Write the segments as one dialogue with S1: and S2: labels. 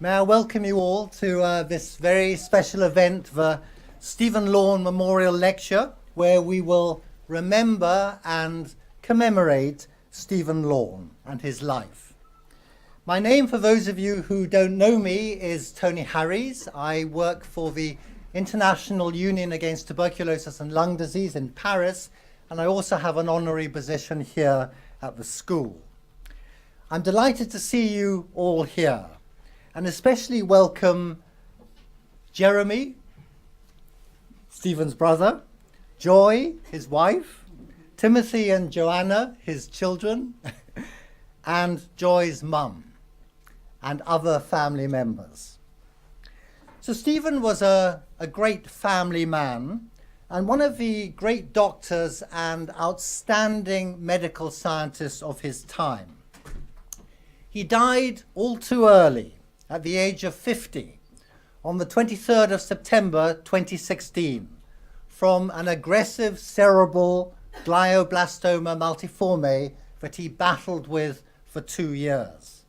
S1: May I welcome you all to this very special event, the Stephen Lawn Memorial Lecture, where we will remember and commemorate Stephen Lawn and his life. My name, for those of you who don't know me, is Tony Harries. I work for the International Union Against Tuberculosis and Lung Disease in Paris, and I also have an honorary position here at the school. I'm delighted to see you all here, and especially welcome Jeremy, Stephen's brother, Joy, his wife, Timothy and Joanna, his children, and Joy's mum, and other family members. So Stephen was a great family man, and one of the great doctors and outstanding medical scientists of his time. He died all too early, at the age of 50, on the 23rd of September 2016, from an aggressive cerebral glioblastoma multiforme that he battled with for 2 years.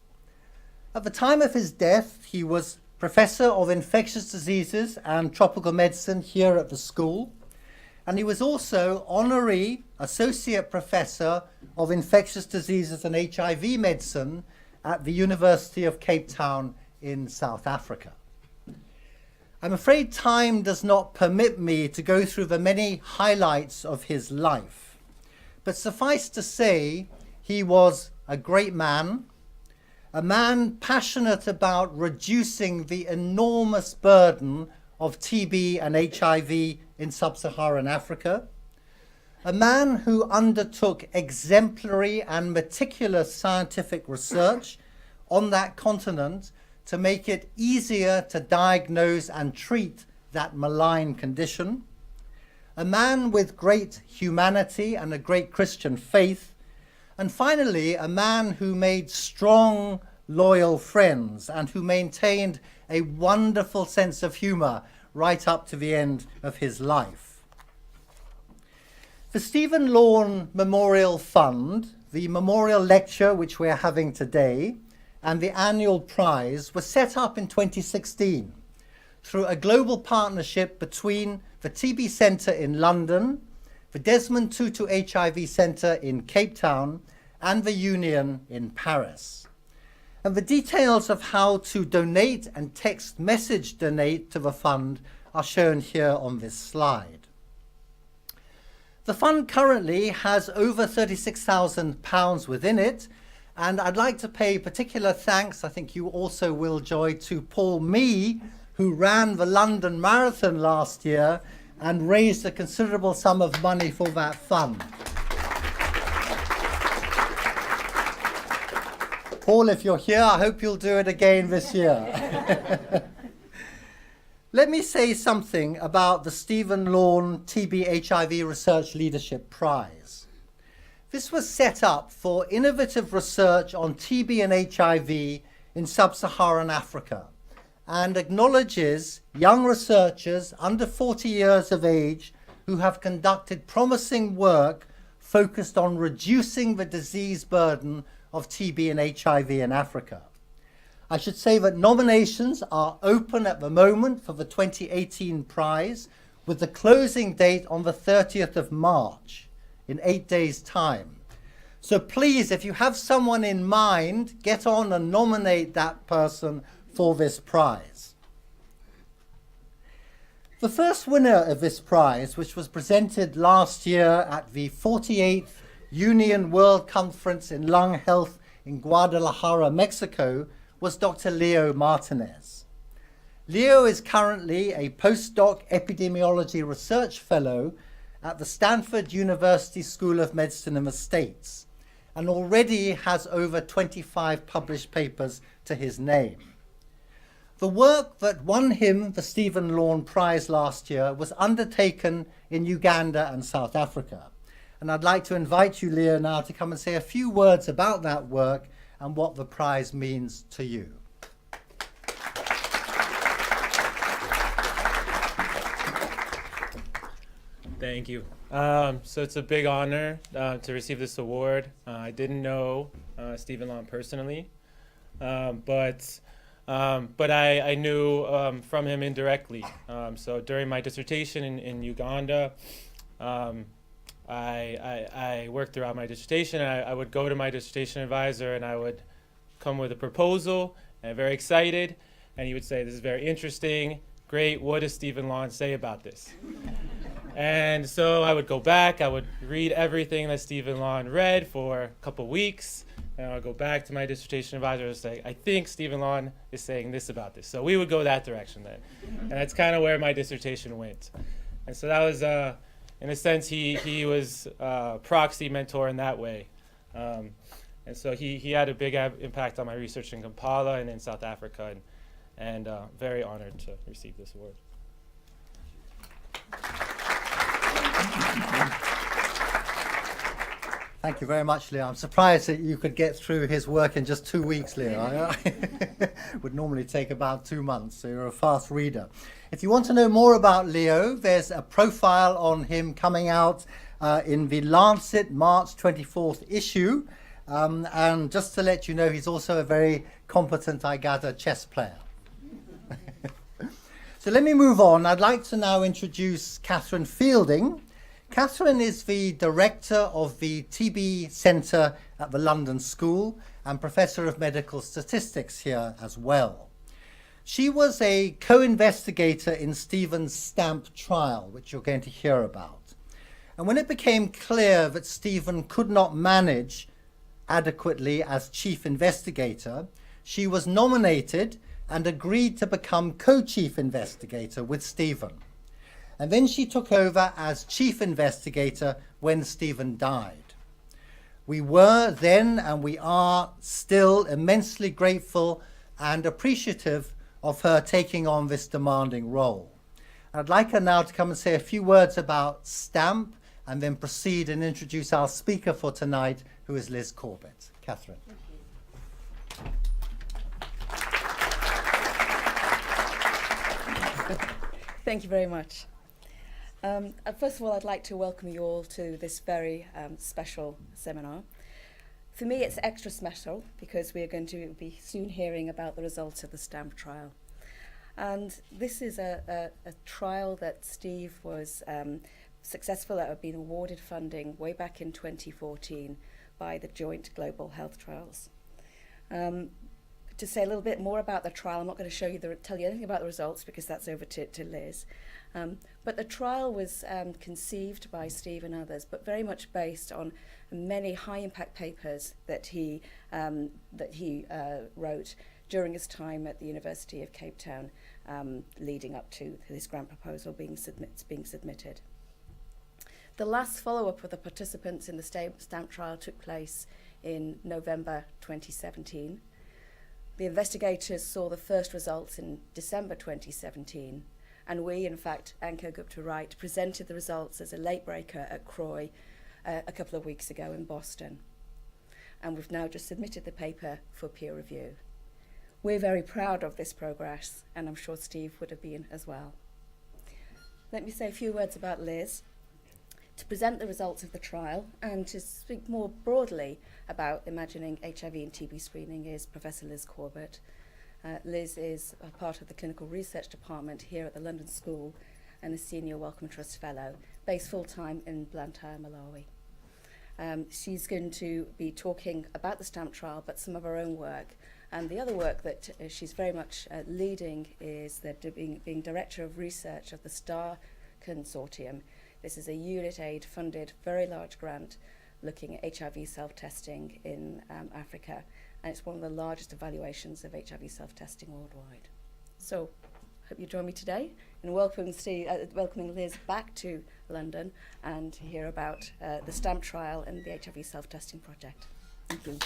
S1: At the time of his death, he was Professor of Infectious Diseases and Tropical Medicine here at the school, and he was also Honorary Associate Professor of Infectious Diseases and HIV Medicine at the University of Cape Town in South Africa. I'm afraid time does not permit me to go through the many highlights of his life, but suffice to say, he was a great man, a man passionate about reducing the enormous burden of TB and HIV in sub-Saharan Africa, a man who undertook exemplary and meticulous scientific research on that continent to make it easier to diagnose and treat that malign condition, a man with great humanity and a great Christian faith, and finally, a man who made strong, loyal friends and who maintained a wonderful sense of humor right up to the end of his life. The Stephen Lawn Memorial Fund, the memorial lecture which we're having today, and the annual prize were set up in 2016 through a global partnership between the TB Centre in London, the Desmond Tutu HIV Centre in Cape Town, and the Union in Paris. And the details of how to donate and text message donate to the fund are shown here on this slide. The fund currently has over £36,000 within it, and I'd like to pay particular thanks, I think you also will, Joy, to Paul Mee, who ran the London Marathon last year and raised a considerable sum of money for that fund. Paul, if you're here, I hope you'll do it again this year. Let me say something about the Stephen Lawn TB-HIV Research Leadership Prize. This was set up for innovative research on TB and HIV in sub-Saharan Africa and acknowledges young researchers under 40 years of age who have conducted promising work focused on reducing the disease burden of TB and HIV in Africa. I should say that nominations are open at the moment for the 2018 prize, with the closing date on the 30th of March, in 8 days' time. So please, if you have someone in mind, get on and nominate that person for this prize. The first winner of this prize, which was presented last year at the 48th Union World Conference in Lung Health in Guadalajara, Mexico, was Dr. Leo Martinez. Leo is currently a postdoc epidemiology research fellow at the Stanford University School of Medicine in the States, and already has over 25 published papers to his name. The work that won him the Stephen Lawn Prize last year was undertaken in Uganda and South Africa. And I'd like to invite you, Leo, now to come and say a few words about that work and what the prize means to you.
S2: Thank you. So it's a big honor to receive this award. I didn't know Stephen Lawn personally, but but I knew from him indirectly. So during my dissertation in Uganda, I worked throughout my dissertation. I would go to my dissertation advisor and I would come with a proposal, and I'm very excited, and he would say, "This is very interesting, great, what does Stephen Lawn say about this?" And so I would go back, I would read everything that Stephen Lawn read for a couple weeks, and I would go back to my dissertation advisor and say, "I think Stephen Lawn is saying this about this." So we would go that direction then. And that's kind of where my dissertation went. And so that was, in a sense, he was a proxy mentor in that way. And so he had a big impact on my research in Kampala and in South Africa, and very honored to receive this award.
S1: Thank you very much, Leo. I'm surprised that you could get through his work in just 2 weeks, Leo. It would normally take about 2 months, so you're a fast reader. If you want to know more about Leo, there's a profile on him coming out in the Lancet March 24th issue. And just to let you know, he's also a very competent, I gather, chess player. So let me move on. I'd like to now introduce Catherine Fielding. Catherine is the director of the TB Centre at the London School and Professor of Medical Statistics here as well. She was a co-investigator in Stephen's STAMP trial, which you're going to hear about. And when it became clear that Stephen could not manage adequately as chief investigator, she was nominated and agreed to become co-chief investigator with Stephen. And then she took over as chief investigator when Stephen died. We were then, and we are still, immensely grateful and appreciative of her taking on this demanding role. I'd like her now to come and say a few words about STAMP and then proceed and introduce our speaker for tonight, who is Liz Corbett. Catherine.
S3: Thank you very much. First of all, I'd like to welcome you all to this very special seminar. For me, it's extra special because we are going to be soon hearing about the results of the STAMP trial. And this is a trial that Steve was successful at, being awarded funding way back in 2014 by the Joint Global Health Trials. To say a little bit more about the trial, I'm not going to tell you anything about the results because that's over to Liz. But the trial was conceived by Steve and others, but very much based on many high-impact papers that he wrote during his time at the University of Cape Town, leading up to this grant proposal being submitted. The last follow-up with the participants in the STAMP trial took place in November 2017. The investigators saw the first results in December 2017, and we, in fact, Ankur Gupta-Wright, presented the results as a late breaker at CROI a couple of weeks ago in Boston. And we've now just submitted the paper for peer review. We're very proud of this progress, and I'm sure Steve would have been as well. Let me say a few words about Liz. To present the results of the trial and to speak more broadly about imagining HIV and TB screening is Professor Liz Corbett. Liz is a part of the Clinical Research Department here at the London School and a Senior Wellcome Trust Fellow, based full-time in Blantyre, Malawi. She's going to be talking about the STAMP trial, but some of her own work. And the other work that she's very much leading is being Director of Research of the STAR Consortium. This is a unit aid funded, very large grant looking at HIV self-testing in Africa. And it's one of the largest evaluations of HIV self-testing worldwide. So, hope you join me today in welcoming Liz back to London and to hear about the STAMP trial and the HIV self-testing project. Thank you.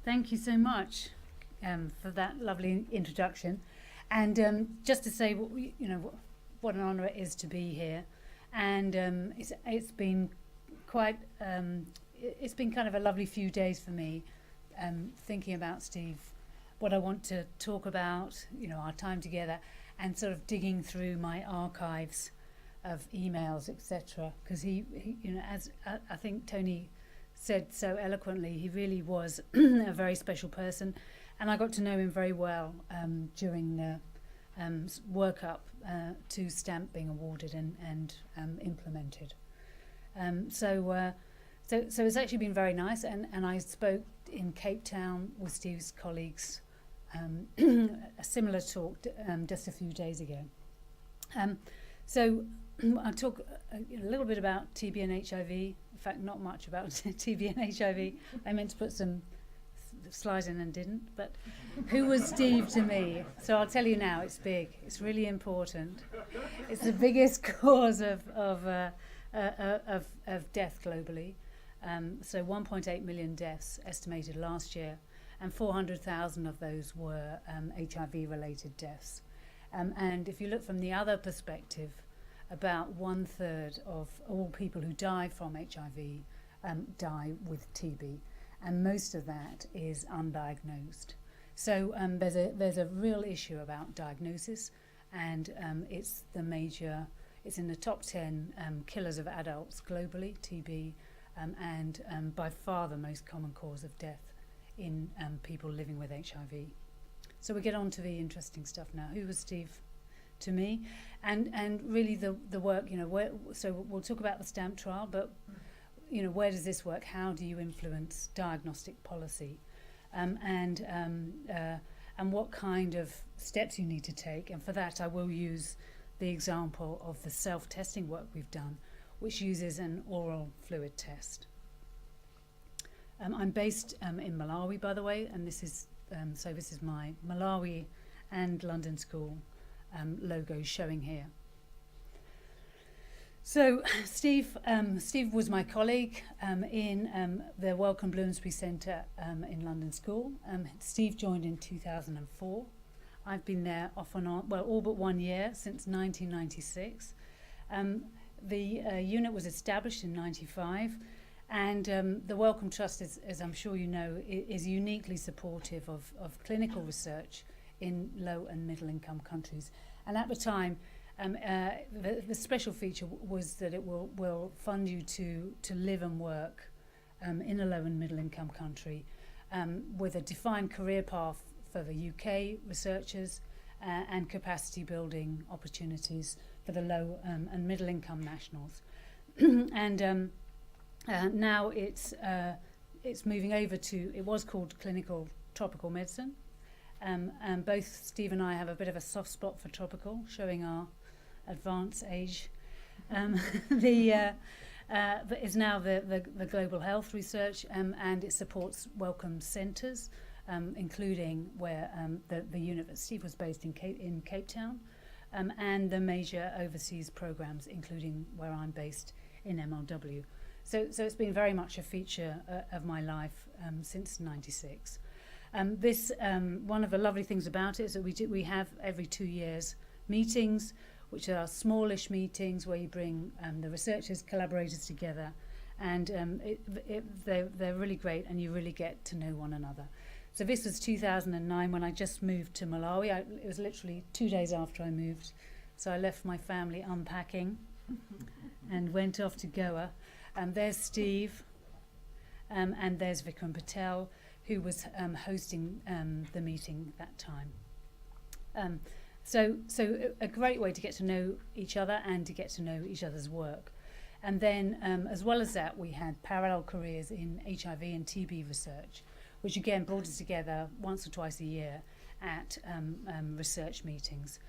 S4: Thank you so much for that lovely introduction, and just to say what an honour it is to be here, and it's been quite it's been kind of a lovely few days for me, thinking about Steve, what I want to talk about, our time together, and sort of digging through my archives of emails, etc. Because he, you know, as I think Tony said so eloquently, he really was a very special person, and I got to know him very well during the workup to stamp being awarded and implemented. So it's actually been very nice, and I spoke in Cape Town with Steve's colleagues, a similar talk just a few days ago. So I'll talk a little bit about TB and HIV. In fact, not much about TB and HIV. I meant to put some slides in and didn't, but who was Steve to me? So I'll tell you now, it's big. It's really important. It's the biggest cause of death globally. So 1.8 million deaths estimated last year, and 400,000 of those were HIV-related deaths. And if you look from the other perspective, about 1/3 of all people who die from HIV die with TB, and most of that is undiagnosed. So there's a real issue about diagnosis, and it's in the top 10 killers of adults globally, TB, and by far the most common cause of death in people living with HIV. So we get on to the interesting stuff now. Who was Steve to me? And really the work, you know, so we'll talk about the stamp trial, but you know, where does this work? How do you influence diagnostic policy? And what kind of steps you need to take? And for that I will use the example of the self-testing work we've done, which uses an oral fluid test. I'm based in Malawi, by the way, and this is my Malawi and London School logo showing here. So Steve was my colleague in the Wellcome Bloomsbury Centre in London School. Steve joined in 2004. I've been there off and on, well, all but 1 year, since 1996. The unit was established in 95, and the Wellcome Trust, as I'm sure you know, is uniquely supportive of clinical research in low and middle income countries. And at the time, the special feature was that it will fund you to live and work in a low and middle income country with a defined career path for the UK researchers and capacity building opportunities for the low and middle income nationals. And now it's moving over to, it was called clinical tropical medicine. And both Steve and I have a bit of a soft spot for tropical, showing our advanced age. Is now the global health research, and it supports Wellcome centres, including where the unit that Steve was based in Cape Town, and the major overseas programs, including where I'm based in MLW. So it's been very much a feature of my life since '96. One of the lovely things about it is that we have every 2 years meetings, which are smallish meetings where you bring the researchers, collaborators together, and they're really great, and you really get to know one another. So this was 2009 when I just moved to Malawi. It was literally 2 days after I moved, so I left my family unpacking and went off to Goa. There's Steve, and there's Vikram Patel, who was hosting the meeting that time. So a great way to get to know each other and to get to know each other's work. And then, as well as that, we had parallel careers in HIV and TB research, which again brought us together once or twice a year at research meetings.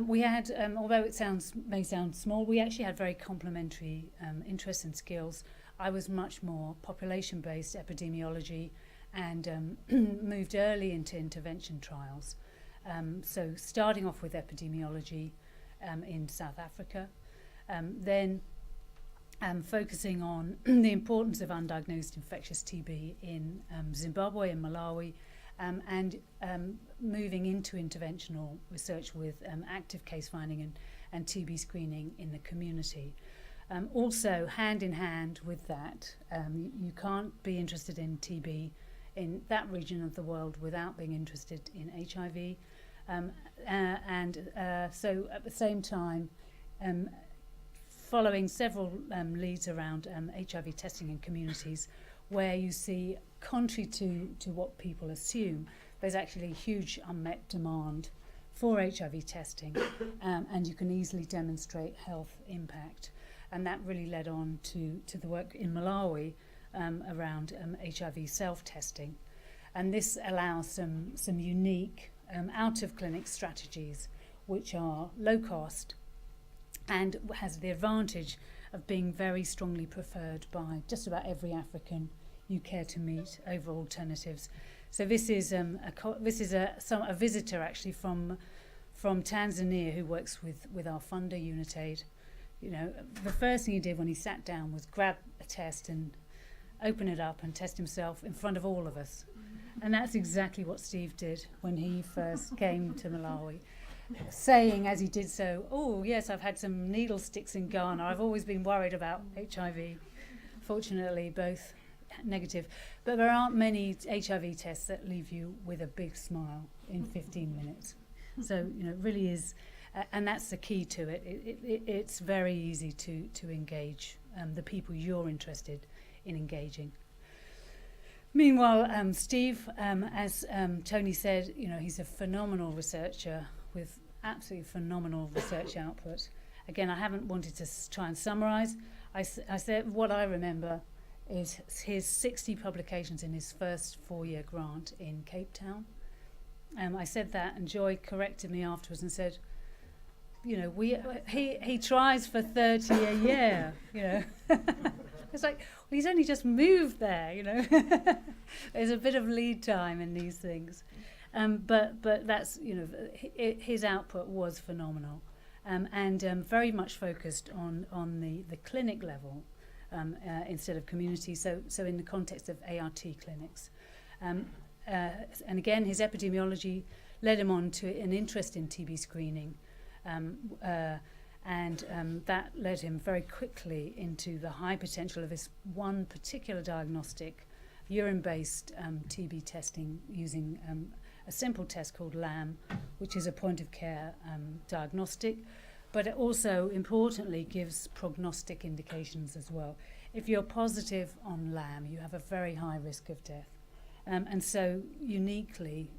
S4: We had, although it may sound small, we actually had very complementary interests and skills. I was much more population-based epidemiology, and moved early into intervention trials. So starting off with epidemiology in South Africa, then focusing on the importance of undiagnosed infectious TB in Zimbabwe and Malawi, and moving into interventional research with active case finding and TB screening in the community. Also, hand in hand with that, you can't be interested in TB in that region of the world without being interested in HIV. So at the same time, following several leads around HIV testing in communities, where you see, contrary to what people assume, there's actually huge unmet demand for HIV testing, and you can easily demonstrate health impact. And that really led on to the work in Malawi around HIV self-testing. And this allows some unique out-of-clinic strategies, which are low cost and has the advantage of being very strongly preferred by just about every African you care to meet over alternatives. So this is a visitor actually from Tanzania who works with our funder Unitaid. You know, the first thing he did when he sat down was grab a test and open it up and test himself in front of all of us. And that's exactly what Steve did when he first came to Malawi, saying as he did so, "Oh yes, I've had some needle sticks in Ghana. I've always been worried about HIV." Fortunately, both negative. But there aren't many HIV tests that leave you with a big smile in 15 minutes. So, you know, it really is, and that's the key to it. It's very easy to engage the people you're interested in engaging. Meanwhile, Steve, as Tony said, you know, he's a phenomenal researcher with absolutely phenomenal research output. Again, I haven't wanted to try and summarise. I said what I remember is his 60 publications in his first 4-year grant in Cape Town. I said that, and Joy corrected me afterwards and said, you know, he tries for 30 a year, you know. It's like, well, he's only just moved there, you know. There's a bit of lead time in these things. But that's, you know, his output was phenomenal, and very much focused on the clinic level instead of community, so in the context of ART clinics. And again, his epidemiology led him on to an interest in TB screening, and that led him very quickly into the high potential of this one particular diagnostic, urine-based TB testing using a simple test called LAM, which is a point-of-care diagnostic, but it also, importantly, gives prognostic indications as well. If you're positive on LAM, you have a very high risk of death. And so, uniquely,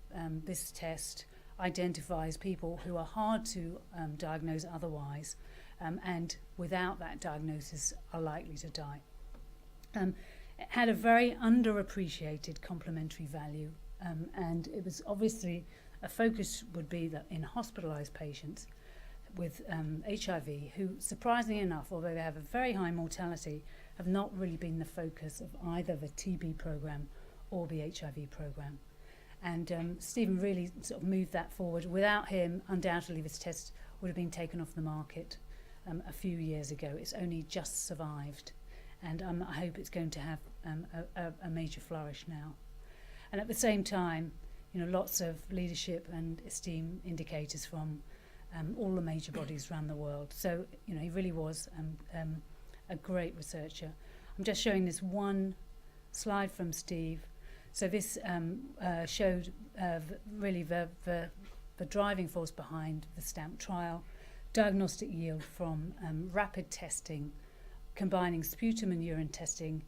S4: this test identifies people who are hard to diagnose otherwise, and without that diagnosis are likely to die. It had a very underappreciated complementary value, and it was obviously a focus would be that in hospitalised patients with HIV, who, surprisingly enough, although they have a very high mortality, have not really been the focus of either the TB programme or the HIV programme. And Stephen really sort of moved that forward. Without him, undoubtedly this test would have been taken off the market a few years ago. It's only just survived, and I hope it's going to have a major flourish now. And at the same time, you know, lots of leadership and esteem indicators from all the major bodies around the world. So, you know, he really was a great researcher. I'm just showing this one slide from Steve. So this showed really the driving force behind the STAMP trial, diagnostic yield from rapid testing, combining sputum and urine testing,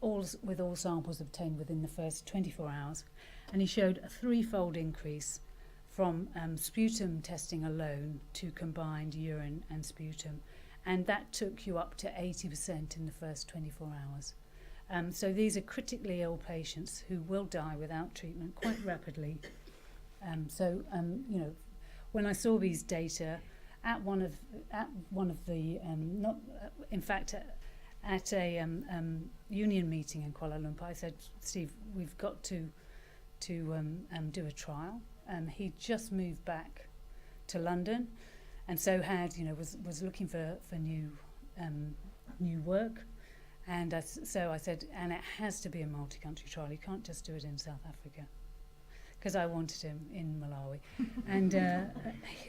S4: with all samples obtained within the first 24 hours. And he showed a 3-fold increase from sputum testing alone to combined urine and sputum. And that took you up to 80% in the first 24 hours. So these are critically ill patients who will die without treatment quite rapidly. You know, when I saw these data at one of the at a union meeting in Kuala Lumpur, I said, Steve, we've got to do a trial. He just moved back to London, and so was looking for new work. And so I said, and it has to be a multi-country trial. You can't just do it in South Africa, because I wanted him in Malawi. And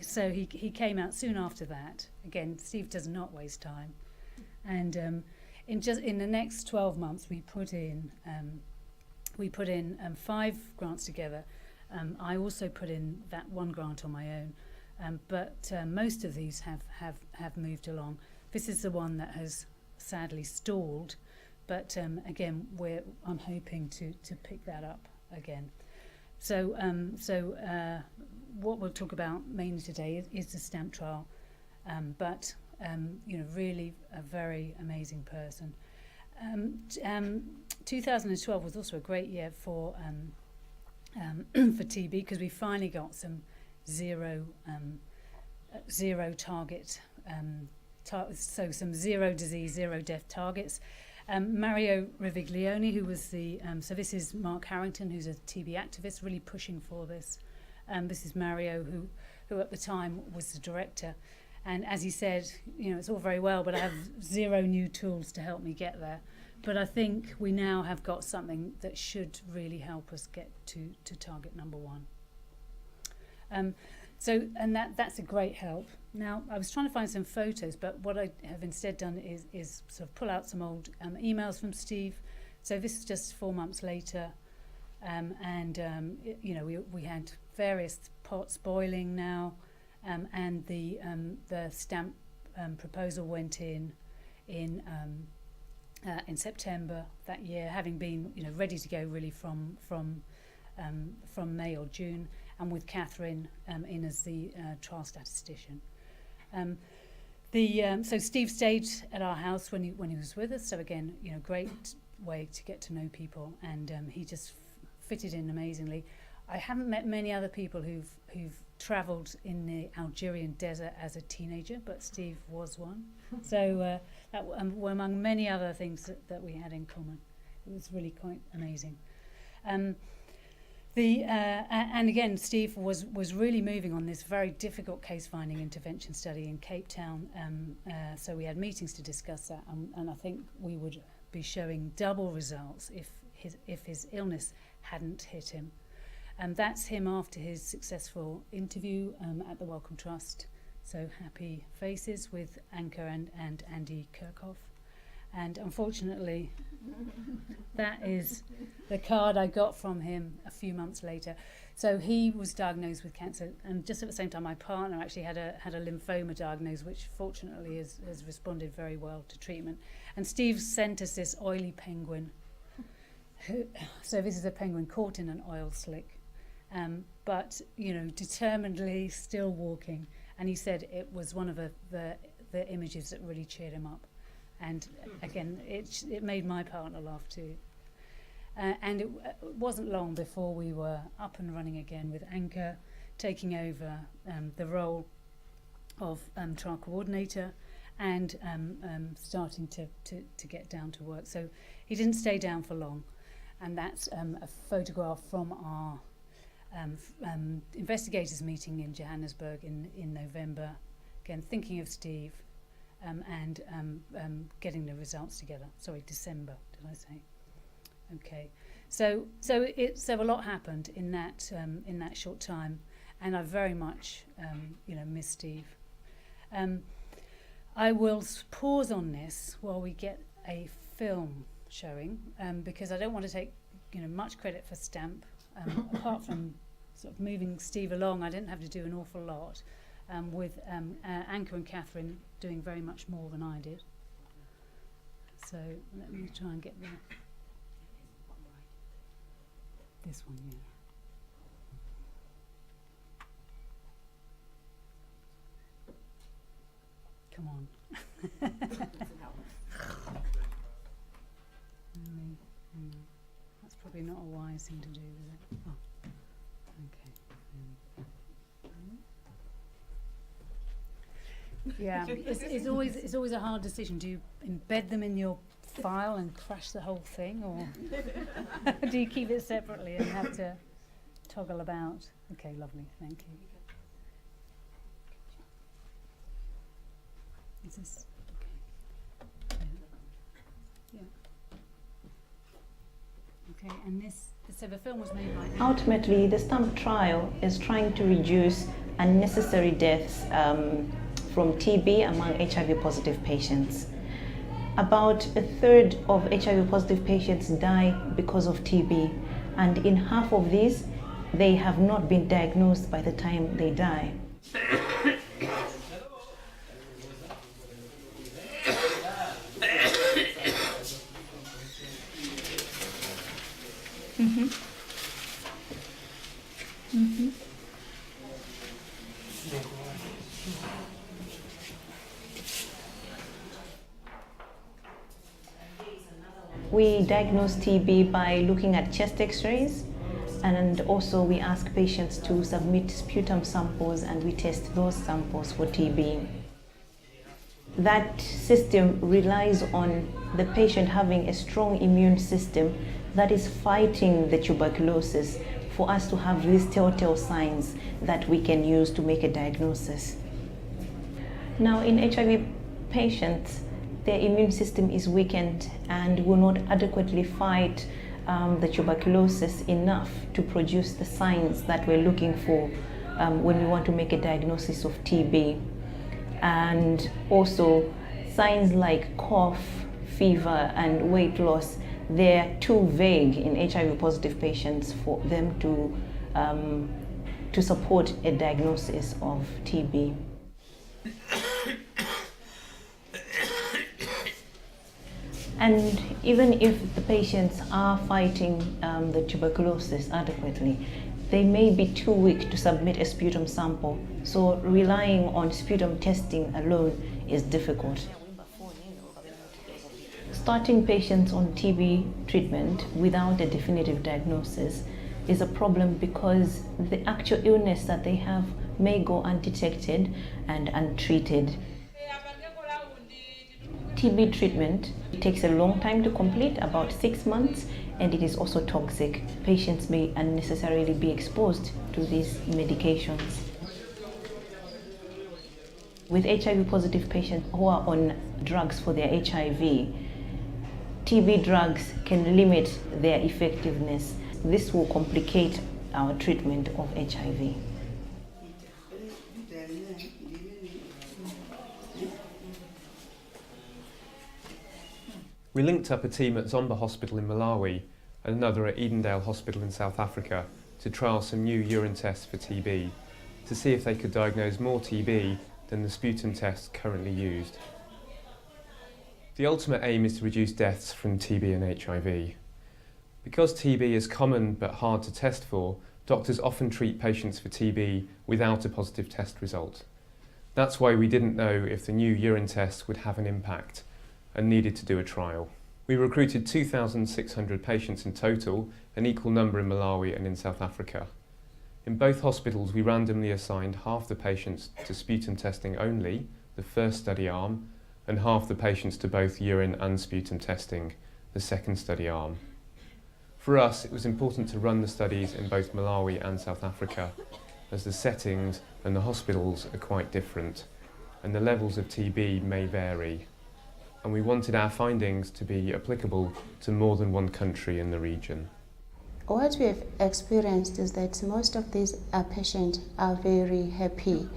S4: so he came out soon after that. Again, Steve does not waste time. And in the next 12 months, we put in 5 grants together, I also put in that one grant on my own, but most of these have moved along. This is the one that has sadly stalled, but again, I'm hoping to pick that up again. So what we'll talk about mainly today is the stamp trial, but really a very amazing person. 2012 was also a great year for TB, because we finally got some zero target, so some zero disease, zero death targets. Mario Riviglione, who was so this is Mark Harrington, who's a TB activist, really pushing for this. This is Mario, who at the time was the director. And as he said, it's all very well, but I have zero new tools to help me get there. But I think we now have got something that should really help us get to target number 1. That's a great help. Now, I was trying to find some photos, but what I have instead done is sort of pull out some old emails from Steve. So this is just 4 months later, we had various pots boiling now, and the stamp proposal went in September that year, having been ready to go really from May or June, and with Catherine in as the trial statistician. So Steve stayed at our house when he was with us. So again, great way to get to know people, and he just fitted in amazingly. I haven't met many other people who've travelled in the Algerian desert as a teenager, but Steve was one. So that were among many other things that we had in common. It was really quite amazing. And again, Steve was really moving on this very difficult case-finding intervention study in Cape Town. So we had meetings to discuss that, and I think we would be showing double results if his illness hadn't hit him. And that's him after his successful interview at the Wellcome Trust. So happy faces with Anka and Andy Kirchhoff. And unfortunately, that is the card I got from him a few months later. So he was diagnosed with cancer, and just at the same time, my partner actually had a lymphoma diagnosed, which fortunately has responded very well to treatment. And Steve sent us this oily penguin. So this is a penguin caught in an oil slick. But determinedly still walking, and he said it was one of the images that really cheered him up, and again it made my partner laugh too. And it wasn't long before we were up and running again, with Anka taking over the role of trial coordinator, and starting to get down to work. So he didn't stay down for long, and that's a photograph from our investigators meeting in Johannesburg in November, again thinking of Steve, and getting the results together. Sorry, December, did I say? Okay, so a lot happened in that short time, and I very much miss Steve. I will pause on this while we get a film showing, because I don't want to take much credit for Stamp. Apart from sort of moving Steve along, I didn't have to do an awful lot, with Anka and Catherine doing very much more than I did. So let me try and get this one, yeah. Come on. That's probably not a wise thing to do, is it? Oh. Okay. Yeah, it's always a hard decision. Do you embed them in your file and crash the whole thing, or do you keep it separately and have to toggle about? Okay, lovely, thank you. Is this okay? Yeah. Okay, and so the film was made by...
S5: Ultimately, the STAMP trial is trying to reduce unnecessary deaths from TB among HIV-positive patients. About a third of HIV-positive patients die because of TB, and in half of these, they have not been diagnosed by the time they die. We diagnose TB by looking at chest x-rays, and also we ask patients to submit sputum samples and we test those samples for TB. That system relies on the patient having a strong immune system that is fighting the tuberculosis for us to have these telltale signs that we can use to make a diagnosis. Now, in HIV patients, their immune system is weakened and will not adequately fight the tuberculosis enough to produce the signs that we're looking for when we want to make a diagnosis of TB. And also signs like cough, fever, and weight loss, they're too vague in HIV positive patients for them to support a diagnosis of TB. And even if the patients are fighting the tuberculosis adequately, they may be too weak to submit a sputum sample. So relying on sputum testing alone is difficult. Starting patients on TB treatment without a definitive diagnosis is a problem because the actual illness that they have may go undetected and untreated. TB treatment takes a long time to complete, about 6 months, and it is also toxic. Patients may unnecessarily be exposed to these medications. With HIV positive patients who are on drugs for their HIV, TB drugs can limit their effectiveness. This will complicate our treatment of HIV.
S6: We linked up a team at Zomba Hospital in Malawi and another at Edendale Hospital in South Africa to trial some new urine tests for TB to see if they could diagnose more TB than the sputum tests currently used. The ultimate aim is to reduce deaths from TB and HIV. Because TB is common but hard to test for, doctors often treat patients for TB without a positive test result. That's why we didn't know if the new urine tests would have an impact and needed to do a trial. We recruited 2,600 patients in total, an equal number in Malawi and in South Africa. In both hospitals, we randomly assigned half the patients to sputum testing only, the first study arm, and half the patients to both urine and sputum testing, the second study arm. For us, it was important to run the studies in both Malawi and South Africa, as the settings and the hospitals are quite different, and the levels of TB may vary. And we wanted our findings to be applicable to more than one country in the region.
S7: What we have experienced is that most of these patients are very happy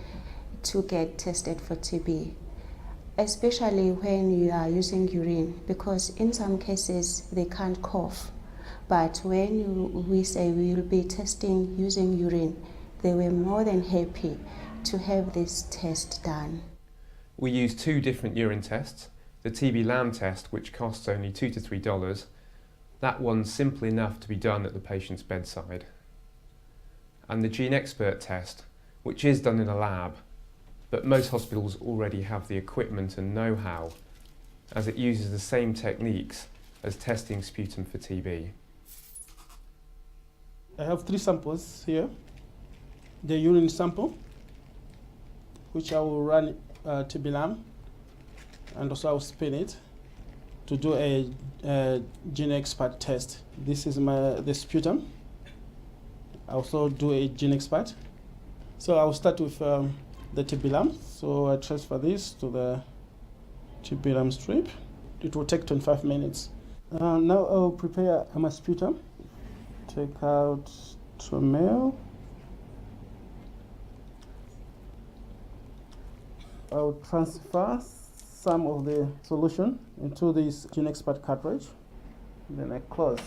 S7: to get tested for TB, especially when you are using urine, because in some cases they can't cough. But when we say we will be testing using urine, they were more than happy to have this test done.
S6: We used 2 different urine tests. The TB LAM test, which costs only $2 to $3, that one's simple enough to be done at the patient's bedside. And the Gene Expert test, which is done in a lab, but most hospitals already have the equipment and know-how, as it uses the same techniques as testing sputum for TB.
S8: I have 3 samples here. The urine sample, which I will run TB LAM, and also I'll spin it to do a Gene Expert test. This is the sputum. I also do a Gene Expert. So I'll start with the TB LAM. So I transfer this to the TB LAM strip. It will take 25 minutes. Now I'll prepare my sputum. Take out 2 ml. I'll transfer some of the solution into this Gene Expert cartridge. Then I close.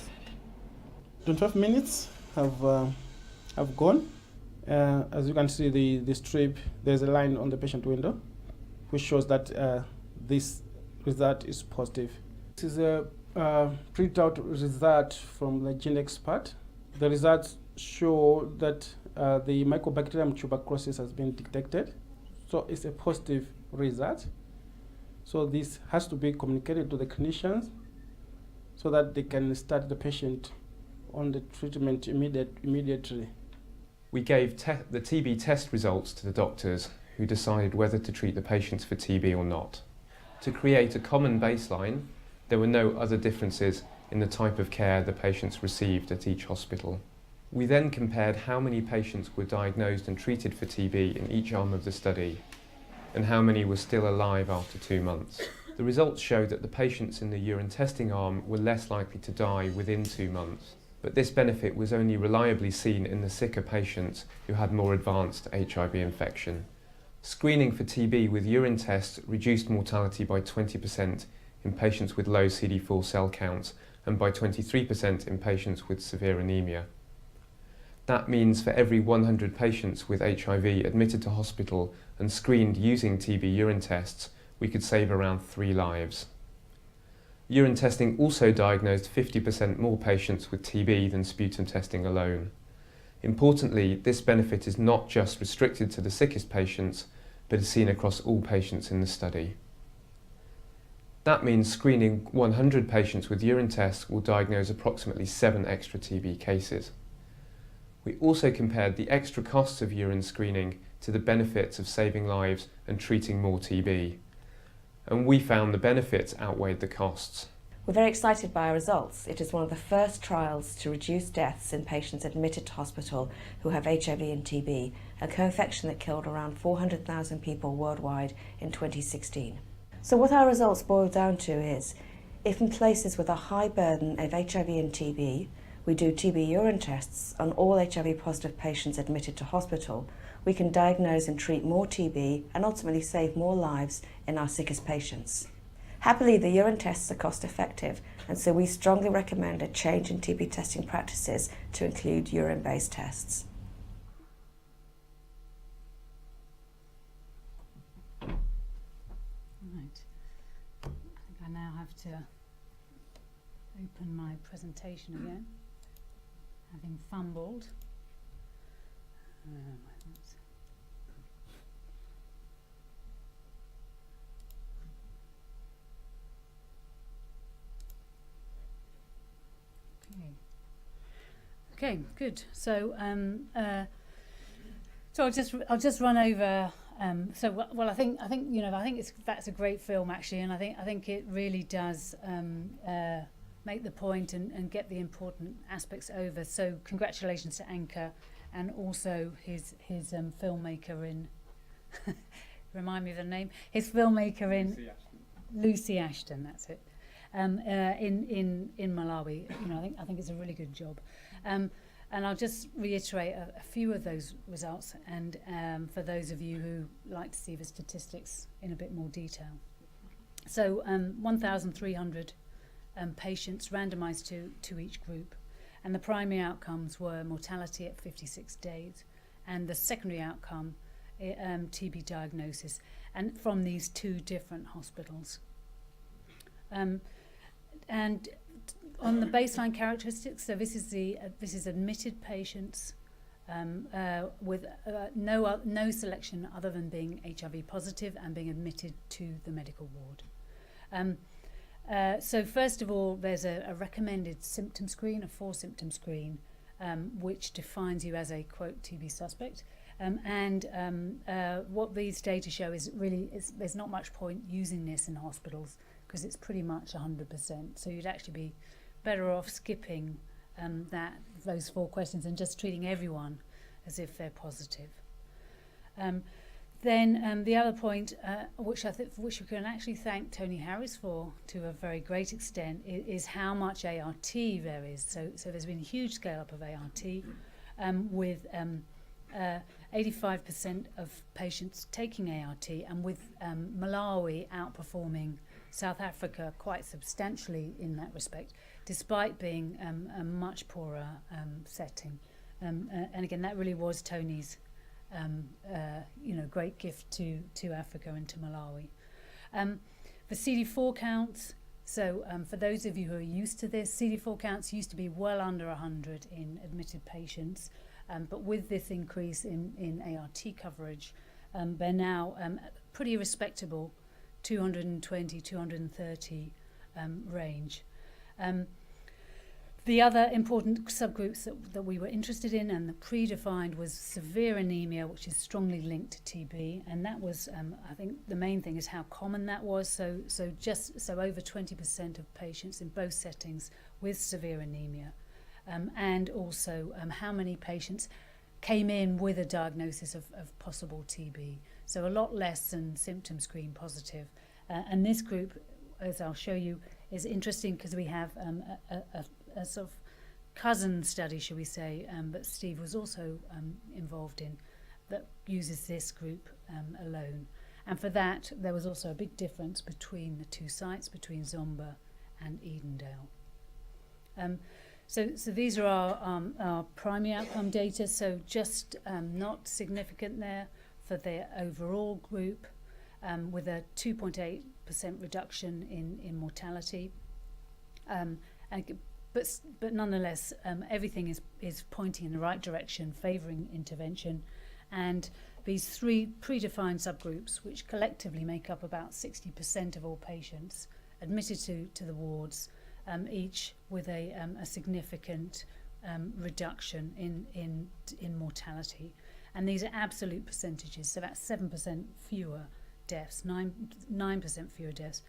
S8: 25 minutes have have gone. As you can see, the strip, there's a line on the patient window, which shows that this result is positive. This is a printout result from the gene expert. The results show that the Mycobacterium tuberculosis has been detected, so it's a positive result. So this has to be communicated to the clinicians so that they can start the patient on the treatment immediately.
S6: We gave the TB test results to the doctors, who decided whether to treat the patients for TB or not. To create a common baseline, there were no other differences in the type of care the patients received at each hospital. We then compared how many patients were diagnosed and treated for TB in each arm of the study, and how many were still alive after 2 months. The results showed that the patients in the urine testing arm were less likely to die within 2 months, but this benefit was only reliably seen in the sicker patients who had more advanced HIV infection. Screening for TB with urine tests reduced mortality by 20% in patients with low CD4 cell counts and by 23% in patients with severe anemia. That means for every 100 patients with HIV admitted to hospital and screened using TB urine tests, we could save around 3 lives. Urine testing also diagnosed 50% more patients with TB than sputum testing alone. Importantly, this benefit is not just restricted to the sickest patients, but is seen across all patients in the study. That means screening 100 patients with urine tests will diagnose approximately 7 extra TB cases. We also compared the extra costs of urine screening to the benefits of saving lives and treating more TB. And we found the benefits outweighed the costs.
S9: We're very excited by our results. It is one of the first trials to reduce deaths in patients admitted to hospital who have HIV and TB, a co-infection that killed around 400,000 people worldwide in 2016. So what our results boil down to is, if in places with a high burden of HIV and TB, we do TB urine tests on all HIV positive patients admitted to hospital, we can diagnose and treat more TB and ultimately save more lives in our sickest patients. Happily, the urine tests are cost effective, and so we strongly recommend a change in TB testing practices to include urine-based tests.
S4: Right. I think I now have to open my presentation again, having fumbled. Okay, good. So, I'll just run over. I think that's a great film actually, and I think it really does make the point and get the important aspects over. So, congratulations to Anchor and also his filmmaker in. Remind me of the name. His filmmaker in Lucy Ashton. That's it. In Malawi. I think it's a really good job. And I'll just reiterate a few of those results, and for those of you who like to see the statistics in a bit more detail. So 1,300 patients randomised to each group, and the primary outcomes were mortality at 56 days, and the secondary outcome, TB diagnosis, and from these 2 different hospitals. And on the baseline characteristics, so this is admitted patients with no selection other than being HIV positive and being admitted to the medical ward. So first of all, there's a recommended symptom screen, a 4-symptom screen, which defines you as a quote TB suspect. What these data show is there's not much point using this in hospitals because it's pretty much 100%. So you'd actually be better off skipping those 4 questions and just treating everyone as if they're positive. Then the other point, which we can actually thank Tony Harris for to a very great extent, is how much ART there is. So there's been a huge scale up of ART, with 85% of patients taking ART, and with Malawi outperforming South Africa quite substantially in that respect, despite being a much poorer setting. And again, that really was Tony's great gift to Africa and to Malawi. The CD4 counts, so for those of you who are used to this, CD4 counts used to be well under 100 in admitted patients, but with this increase in ART coverage, they're now pretty respectable 220, 230 range. The other important subgroups that we were interested in and that predefined was severe anemia, which is strongly linked to TB, and that was, I think, the main thing is how common that was. So over 20% of patients in both settings with severe anemia, and also how many patients came in with a diagnosis of possible TB. So a lot less than symptom screen positive, and this group, as I'll show you, is interesting because we have a sort of cousin study, shall we say, that Steve was also involved in, that uses this group alone. And for that, there was also a big difference between the two sites, between Zomba and Edendale. So these are our primary outcome data, so just not significant there for the overall group, with a 2.8% reduction in mortality. But nonetheless, everything is pointing in the right direction, favouring intervention. And these three predefined subgroups, which collectively make up about 60% of all patients admitted to the wards, each with a significant reduction in mortality. And these are absolute percentages, so that's 7% fewer deaths, 9% fewer deaths,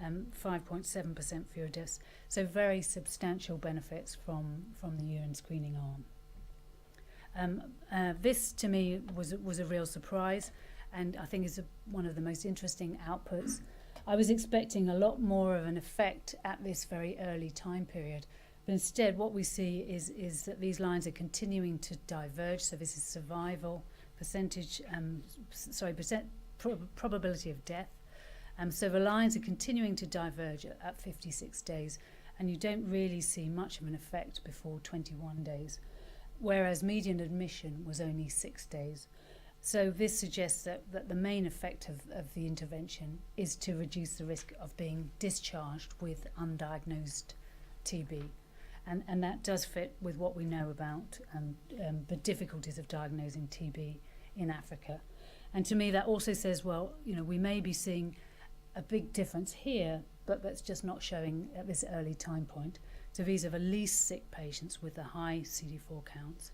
S4: 5.7% fewer deaths. So very substantial benefits from the urine screening arm. This to me was a real surprise, and I think is one of the most interesting outputs. I was expecting a lot more of an effect at this very early time period, but instead what we see is that these lines are continuing to diverge. So this is survival percentage, probability of death. So the lines are continuing to diverge at 56 days, and you don't really see much of an effect before 21 days, whereas median admission was only 6 days. So this suggests that the main effect of the intervention is to reduce the risk of being discharged with undiagnosed TB. And that does fit with what we know about the difficulties of diagnosing TB in Africa. And to me that also says, well, we may be seeing a big difference here, but that's just not showing at this early time point. So these are the least sick patients with the high CD4 counts.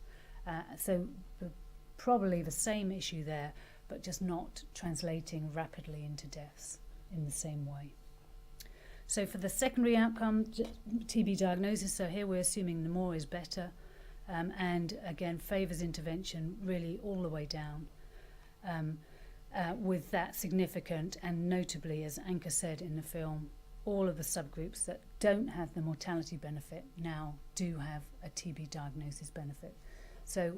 S4: Probably the same issue there, but just not translating rapidly into deaths in the same way. So for the secondary outcome, TB diagnosis, so here we're assuming the more is better, and again favours intervention really all the way down, with that significant, and notably, as Anka said in the film, all of the subgroups that don't have the mortality benefit now do have a TB diagnosis benefit. So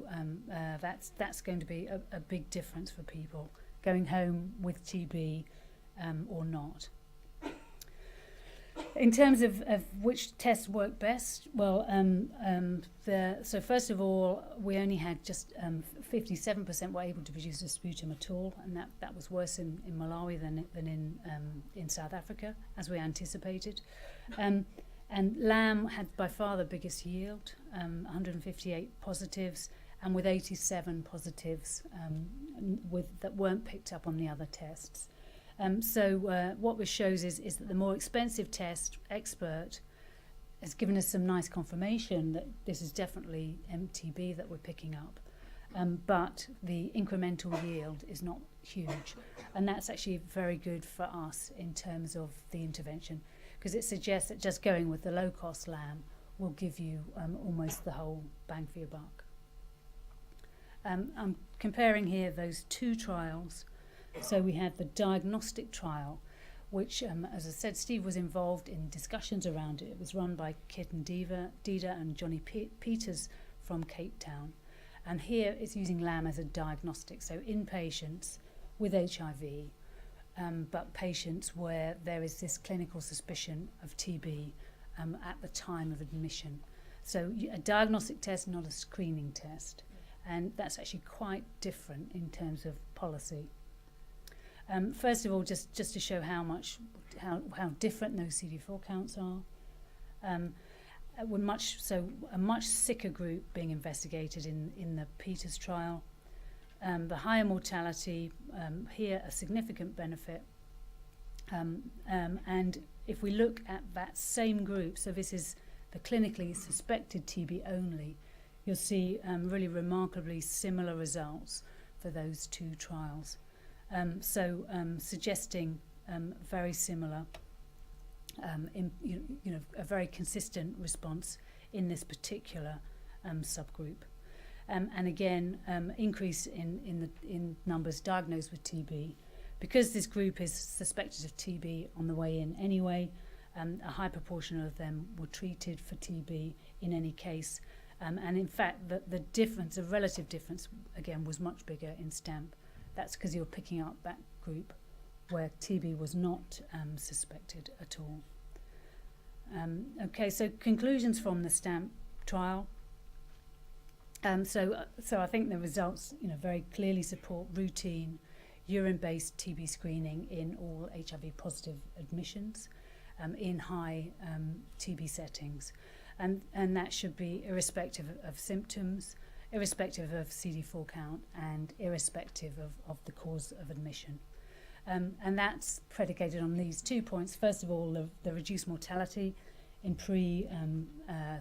S4: that's going to be a big difference for people going home with TB or not. In terms of which tests work best, well, so first of all, we only had just 57% were able to produce a sputum at all, and that was worse in Malawi than in South Africa, as we anticipated. And LAM had by far the biggest yield, 158 positives, and with 87 positives that weren't picked up on the other tests. So what this shows is that the more expensive test, Expert, has given us some nice confirmation that this is definitely MTB that we're picking up, but the incremental yield is not huge, and that's actually very good for us in terms of the intervention, because it suggests that just going with the low-cost LAM will give you almost the whole bang for your buck. I'm comparing here those two trials. So we had the diagnostic trial, which, as I said, Steve was involved in discussions around it. It was run by Kit and Dida and Johnny Peters from Cape Town. And here it's using LAM as a diagnostic, so in patients with HIV, but patients where there is this clinical suspicion of TB at the time of admission. So a diagnostic test, not a screening test. And that's actually quite different in terms of policy. First of all, just to show how different those CD4 counts are. A much sicker group being investigated in the Peters trial. The higher mortality, here a significant benefit. And if we look at that same group, so this is the clinically suspected TB only, you'll see really remarkably similar results for those two trials. Suggesting very similar, a very consistent response in this particular subgroup. And again, increase in numbers diagnosed with TB. Because this group is suspected of TB on the way in anyway, a high proportion of them were treated for TB in any case. And in fact, the relative difference, again, was much bigger in STAMP. That's because you're picking up that group where TB was not suspected at all. Okay, so conclusions from the STAMP trial. So I think the results, very clearly support routine urine-based TB screening in all HIV positive admissions in high TB settings. And that should be irrespective of symptoms, irrespective of CD4 count, and irrespective of the cause of admission. And that's predicated on these 2 points. First of all, the reduced mortality in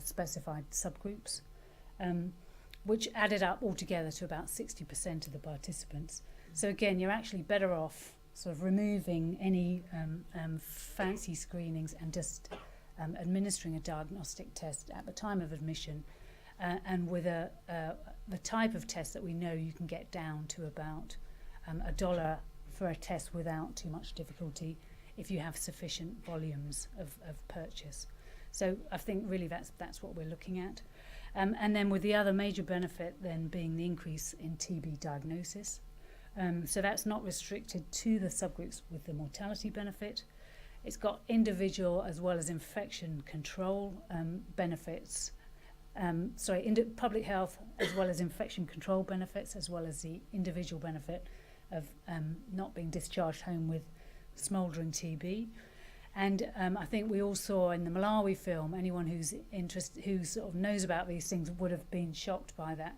S4: specified subgroups, which added up altogether to about 60% of the participants. So again, you're actually better off sort of removing any fancy screenings and just administering a diagnostic test at the time of admission, and with the type of test that we know you can get down to about $1 for a test without too much difficulty if you have sufficient volumes of purchase. So I think really that's what we're looking at. And then with the other major benefit then being the increase in TB diagnosis. So that's not restricted to the subgroups with the mortality benefit. It's got individual as well as infection control benefits. Public health as well as infection control benefits, as well as the individual benefit of not being discharged home with smouldering TB. And I think we all saw in the Malawi film, anyone who sort of knows about these things would have been shocked by that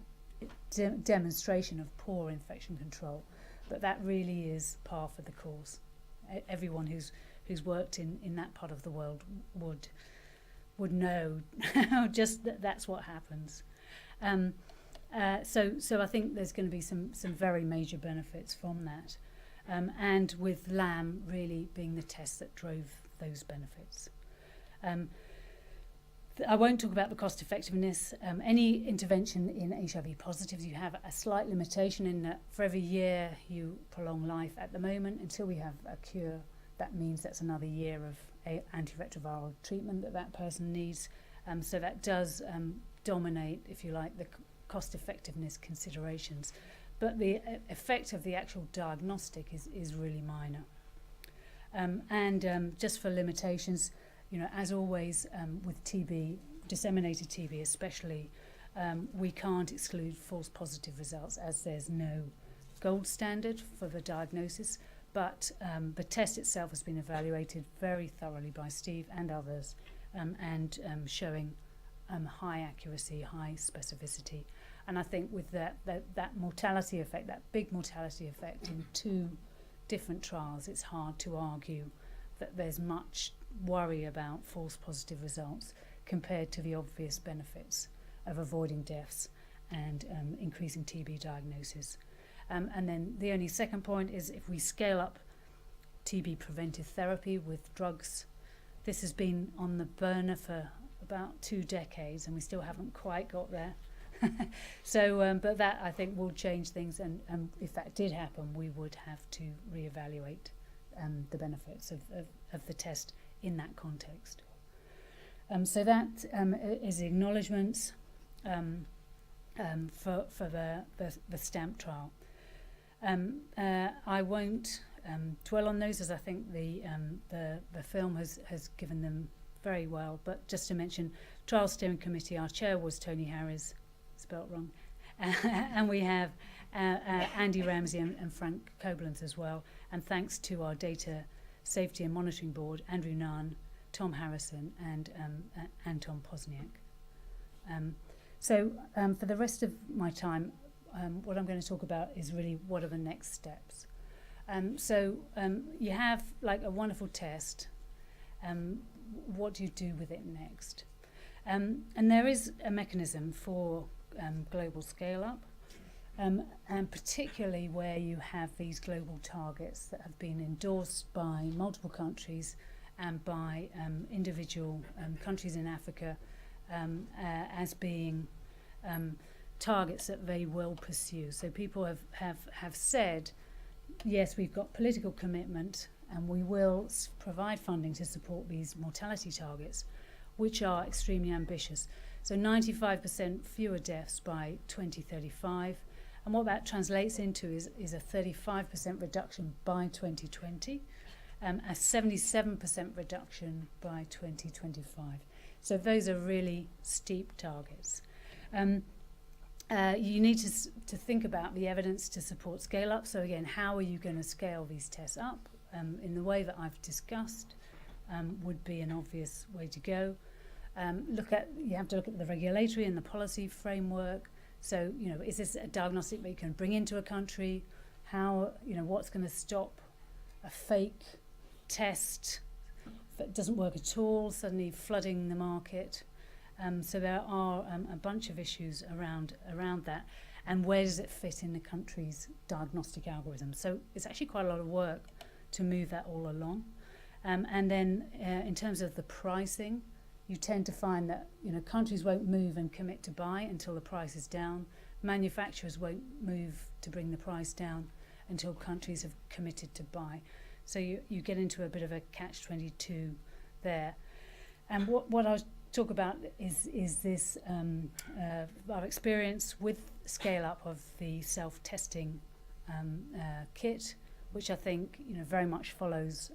S4: demonstration of poor infection control. But that really is par for the course. Everyone who's worked in that part of the world would know just that's what happens. So I think there's going to be some very major benefits from that. And with LAM really being the test that drove those benefits. I won't talk about the cost effectiveness. Any intervention in HIV positives, you have a slight limitation in that for every year you prolong life. At the moment, until we have a cure, that means that's another year of antiretroviral treatment that person needs. So that does dominate, if you like, the cost effectiveness considerations. But the effect of the actual diagnostic is really minor. Just for limitations, as always with TB, disseminated TB especially, we can't exclude false positive results as there's no gold standard for the diagnosis, but the test itself has been evaluated very thoroughly by Steve and others, and showing high accuracy, high specificity. And I think with that mortality effect, that big mortality effect in 2 different trials, it's hard to argue that there's much worry about false positive results compared to the obvious benefits of avoiding deaths and increasing TB diagnosis. And then the only second point is if we scale up TB preventive therapy with drugs, this has been on the burner for about 2 decades and we still haven't quite got there. So, but that I think will change things, and if that did happen, we would have to reevaluate the benefits of the test in that context. So that is the acknowledgements for the STAMP trial. I won't dwell on those, as I think the film has given them very well. But just to mention, Trial Steering Committee, our chair was Tony Harris, spelt wrong. And we have Andy Ramsey and Frank Koblenz as well. And thanks to our Data Safety and Monitoring Board, Andrew Nunn, Tom Harrison and Anton Pozniak. For the rest of my time, what I'm going to talk about is really what are the next steps. You have like a wonderful test. What do you do with it next? And there is a mechanism for global scale-up, and particularly where you have these global targets that have been endorsed by multiple countries and by individual countries in Africa as being targets that they will pursue. So people have said, yes, we've got political commitment and we will provide funding to support these mortality targets, which are extremely ambitious. So 95% fewer deaths by 2035. And what that translates into is a 35% reduction by 2020, a 77% reduction by 2025. So those are really steep targets. You need to think about the evidence to support scale up. So again, how are you going to scale these tests up? In the way that I've discussed would be an obvious way to go. You have to look at the regulatory and the policy framework. So, is this a diagnostic that you can bring into a country? How, what's going to stop a fake test that doesn't work at all, suddenly flooding the market? So there are a bunch of issues around that. And where does it fit in the country's diagnostic algorithm? So it's actually quite a lot of work to move that all along. And then in terms of the pricing, you tend to find that countries won't move and commit to buy until the price is down. Manufacturers won't move to bring the price down until countries have committed to buy. So you get into a bit of a catch-22 there. And what I'll talk about is this our experience with scale-up of the self-testing kit, which I think very much follows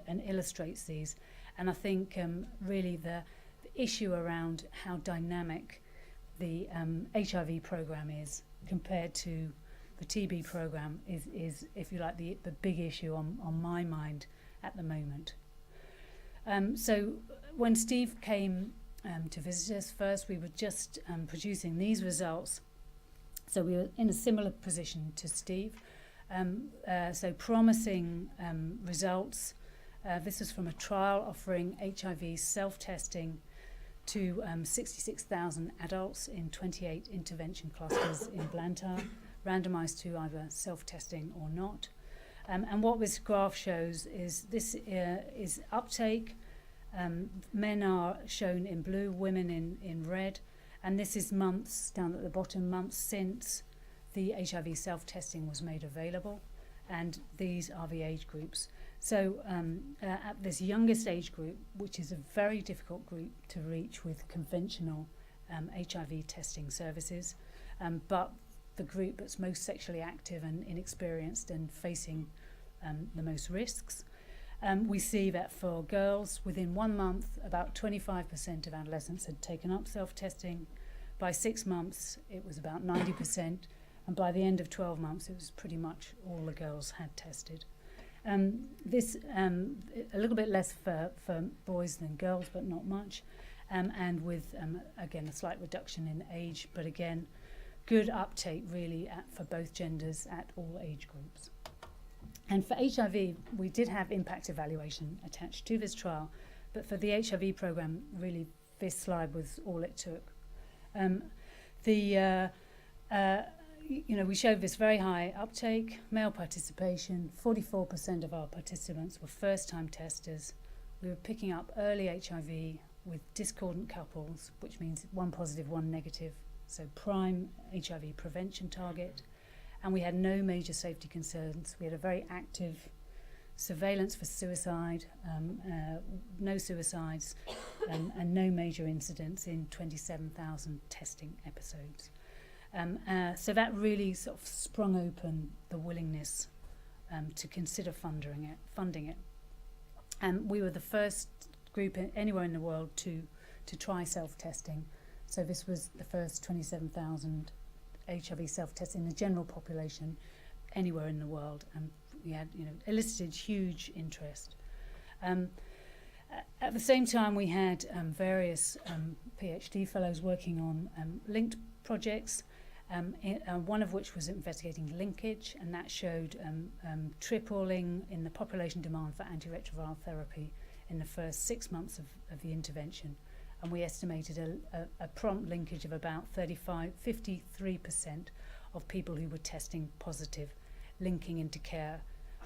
S4: and illustrates these. And I think really the issue around how dynamic the HIV program is compared to the TB program is if you like, the big issue on my mind at the moment. So when Steve came to visit us first, we were just producing these results. So we were in a similar position to Steve. So promising results. This was from a trial offering HIV self-testing to 66,000 adults in 28 intervention clusters in Blantyre, randomised to either self-testing or not. And what this graph shows is this is uptake. Men are shown in blue, women in red, and this is months, down at the bottom, months since the HIV self-testing was made available, and these are the age groups. So at this youngest age group, which is a very difficult group to reach with conventional HIV testing services, but the group that's most sexually active and inexperienced and facing the most risks, we see that for girls, within 1 month, about 25% of adolescents had taken up self-testing. By 6 months, it was about 90%. And by the end of 12 months, it was pretty much all the girls had tested. This a little bit less for boys than girls, but not much. And with, again, a slight reduction in age, but again, good uptake really for both genders at all age groups. And for HIV, we did have impact evaluation attached to this trial, but for the HIV program, really, this slide was all it took. We showed this very high uptake, male participation. 44% of our participants were first-time testers. We were picking up early HIV with discordant couples, which means one positive, one negative, so prime HIV prevention target. And we had no major safety concerns. We had a very active surveillance for suicide, no suicides, and no major incidents in 27,000 testing episodes. So that really sort of sprung open the willingness to consider funding it. And we were the first group anywhere in the world to try self-testing. So this was the first 27,000 HIV self-tests in the general population anywhere in the world, and we had, elicited huge interest. At the same time, we had various PhD fellows working on linked projects, one of which was investigating linkage, and that showed tripling in the population demand for antiretroviral therapy in the first 6 months of the intervention. And we estimated a prompt linkage of about 53% of people who were testing positive, linking into care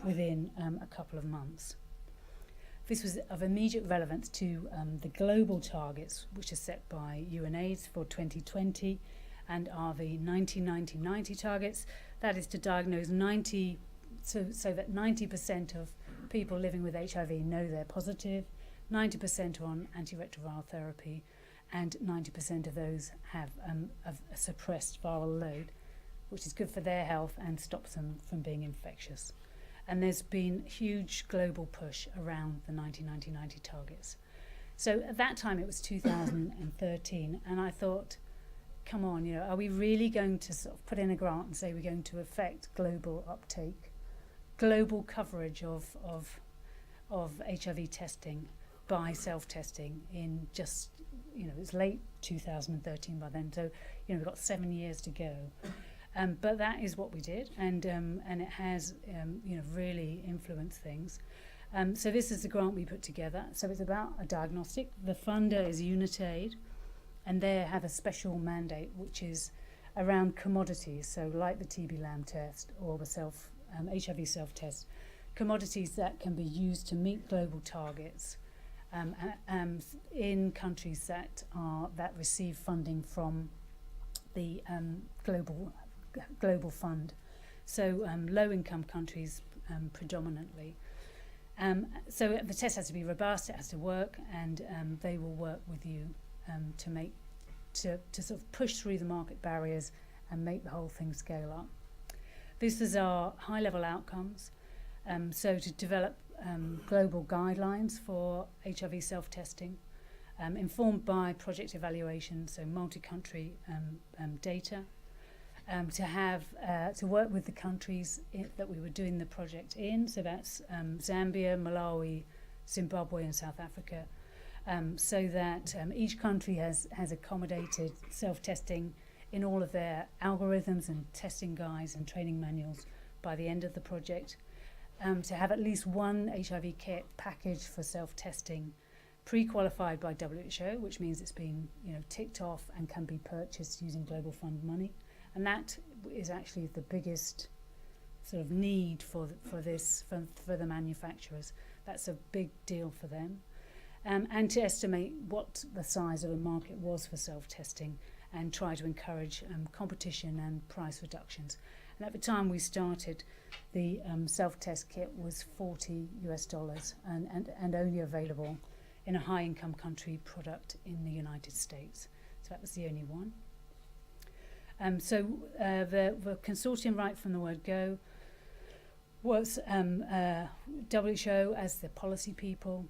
S4: within a couple of months. This was of immediate relevance to the global targets, which are set by UNAIDS for 2020 and are the 90-90-90 targets. That is to diagnose so that 90% of people living with HIV know they're positive, 90% are on antiretroviral therapy, and 90% of those have a suppressed viral load, which is good for their health and stops them from being infectious. And there's been huge global push around the 90-90-90 targets. So at that time it was 2013, and I thought, come on, are we really going to sort of put in a grant and say we're going to affect global uptake, global coverage of HIV testing by self-testing in just, it's late 2013 by then, so we've got 7 years to go. But that is what we did, and it has really influenced things. So this is the grant we put together. So it's about a diagnostic. The funder is UNITAID, and they have a special mandate which is around commodities. So like the TB test or the HIV self-test, commodities that can be used to meet global targets in countries that receive funding from the global fund, so low-income countries predominantly. So the test has to be robust, it has to work, and they will work with you to sort of push through the market barriers and make the whole thing scale up. This is our high-level outcomes. So to develop global guidelines for HIV self-testing, informed by project evaluation, so multi-country data. To work with the countries that we were doing the project in, so that's Zambia, Malawi, Zimbabwe and South Africa, so that each country has accommodated self-testing in all of their algorithms and testing guides and training manuals by the end of the project, to have at least one HIV kit package for self-testing pre-qualified by WHO, which means it's been ticked off and can be purchased using Global Fund money. And that is actually the biggest sort of need for the manufacturers. That's a big deal for them. And to estimate what the size of the market was for self-testing and try to encourage competition and price reductions. And at the time we started, the self-test kit was $40 and only available in a high-income country product in the United States. So that was the only one. So the consortium right from the word go was WHO as the policy people,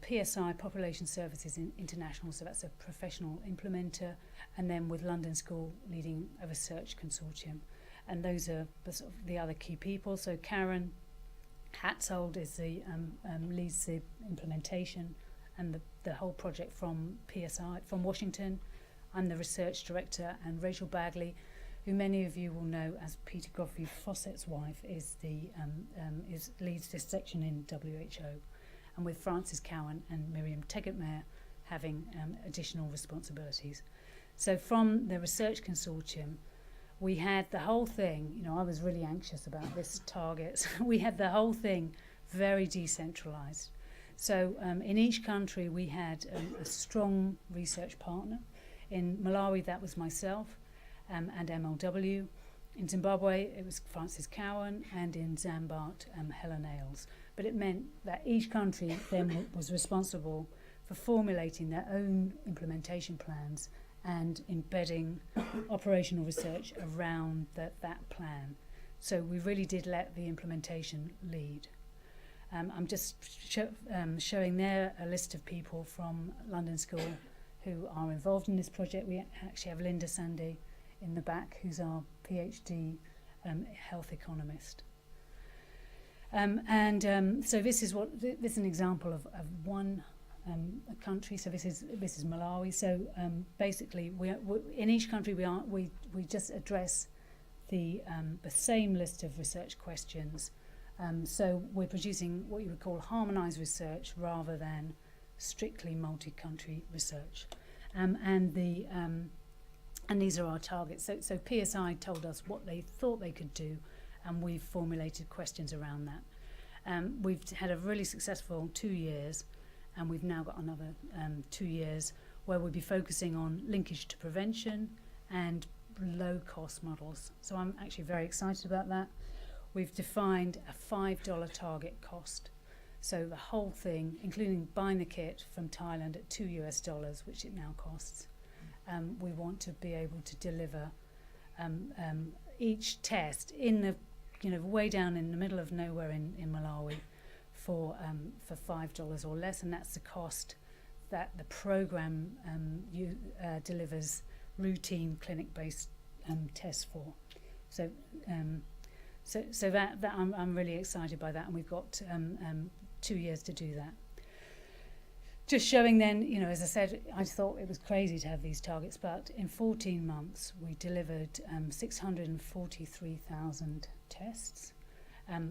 S4: PSI, Population Services International, so that's a professional implementer, and then with London School leading a research consortium. And those are the other key people. So Karen Hatzold is leads the implementation and the whole project from PSI, from Washington. I'm the research director, and Rachel Bagley, who many of you will know as Peter Godfrey Fawcett's wife, leads this section in WHO, and with Frances Cowan and Miriam Tegetmeier having additional responsibilities. So from the research consortium, we had the whole thing, I was really anxious about this target. We had the whole thing very decentralized. So in each country we had a strong research partner. In Malawi that was myself and MLW. In Zimbabwe it was Frances Cowan, and in Zambart Helen Ailes. But it meant that each country then was responsible for formulating their own implementation plans and embedding operational research around that plan. So we really did let the implementation lead. I'm just showing there a list of people from London School who are involved in this project. We actually have Linda Sandy in the back, who's our PhD health economist. So this is this is an example of one country. So this is Malawi. So basically, we in each country we just address the same list of research questions. So we're producing what you would call harmonised research rather than strictly multi-country research. And these are our targets. So PSI told us what they thought they could do, and we've formulated questions around that. We've had a really successful 2 years, and we've now got another 2 years where we'll be focusing on linkage to prevention and low-cost models. So I'm actually very excited about that. We've defined a $5 target cost. So the whole thing, including buying the kit from Thailand at $2, which it now costs, we want to be able to deliver each test in the, way down in the middle of nowhere in Malawi for $5 or less, and that's the cost that the program delivers routine clinic-based tests for. So that I'm really excited by that, and we've got 2 years to do that. Just showing then, as I said, I thought it was crazy to have these targets, but in 14 months we delivered 643,000 tests.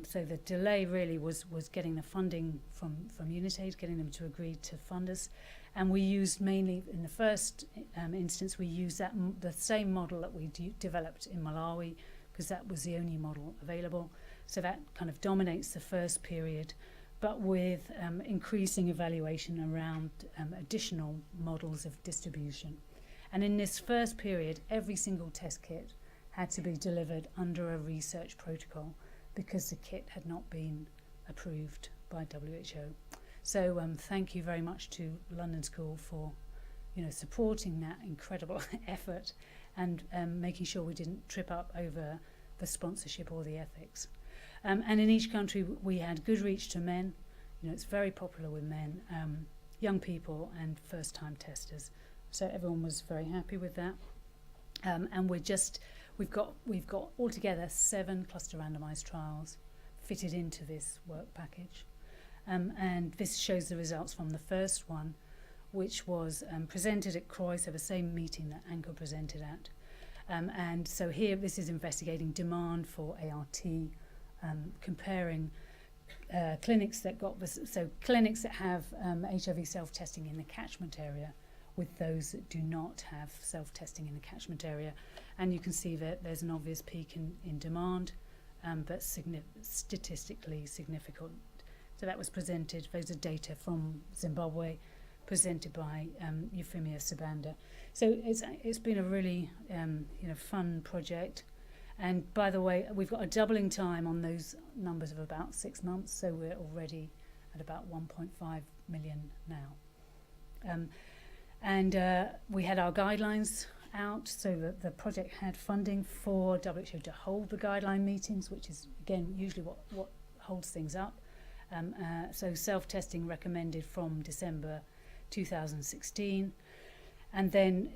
S4: So the delay really was getting the funding from Unitaid, getting them to agree to fund us. And we used mainly, in the first instance, we used the same model that we developed in Malawi, because that was the only model available. So that kind of dominates the first period, but with increasing evaluation around additional models of distribution. And in this first period, every single test kit had to be delivered under a research protocol because the kit had not been approved by WHO. So thank you very much to London School for supporting that incredible effort and making sure we didn't trip up over the sponsorship or the ethics. And in each country we had good reach to men. It's very popular with men, young people and first-time testers. So everyone was very happy with that. And we've got altogether 7 cluster randomised trials fitted into this work package. And this shows the results from the first one, which was presented at CROI, so the same meeting that Anko presented at. And so here, this is investigating demand for ART, comparing clinics that clinics that have HIV self-testing in the catchment area with those that do not have self-testing in the catchment area. And you can see that there's an obvious peak in demand, but statistically significant. So that was presented, those are data from Zimbabwe, presented by Euphemia Sabanda. So it's been a really fun project. And by the way, we've got a doubling time on those numbers of about 6 months, so we're already at about 1.5 million now. We had our guidelines out, so that the project had funding for WHO to hold the guideline meetings, which is, again, usually what holds things up. So self-testing recommended from December 2016. And then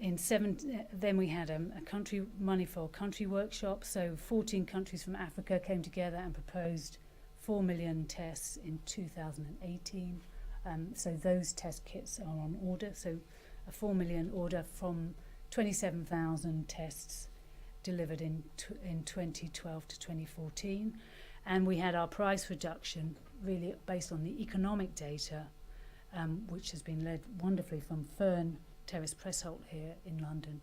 S4: then we had a country money for country workshop. So 14 countries from Africa came together and proposed 4 million tests in 2018. So those test kits are on order. So a 4 million order from 27,000 tests delivered in 2012 to 2014. And we had our price reduction really based on the economic data, which has been led wonderfully from Fern Terrace Pressholt here in London.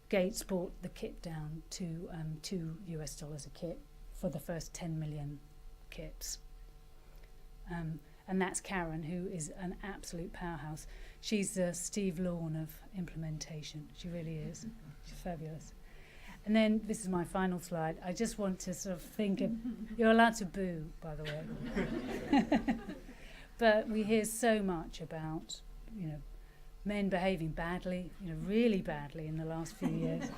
S4: Gates brought the kit down to $2 a kit for the first 10 million kits. And that's Karen, who is an absolute powerhouse. She's the Steve Lawn of implementation. She really is. She's fabulous. And then, this is my final slide. I just want to sort of think of, you're allowed to boo, by the way. But we hear so much about, men behaving badly, really badly in the last few years,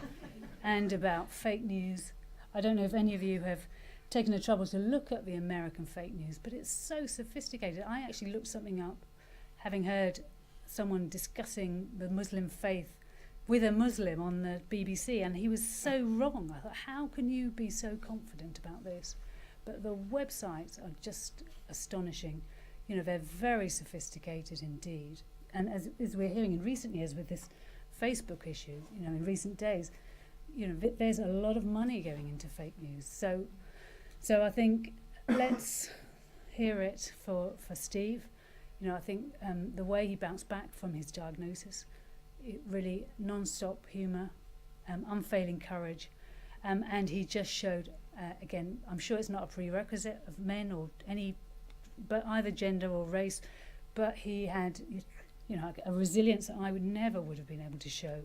S4: and about fake news. I don't know if any of you have taken the trouble to look at the American fake news, but it's so sophisticated. I actually looked something up, having heard someone discussing the Muslim faith with a Muslim on the BBC, and he was so wrong. I thought, how can you be so confident about this? But the websites are just astonishing. You know, they're very sophisticated indeed. And as we're hearing in recent years with this Facebook issue, you know, in recent days, you know, there's a lot of money going into fake news. So I think let's hear it for Steve. You know, I think the way he bounced back from his diagnosis, it really non-stop humour, unfailing courage, and he just showed, again, I'm sure it's not a prerequisite of men or any, but either gender or race, but he had, you know, a resilience that I would have been able to show,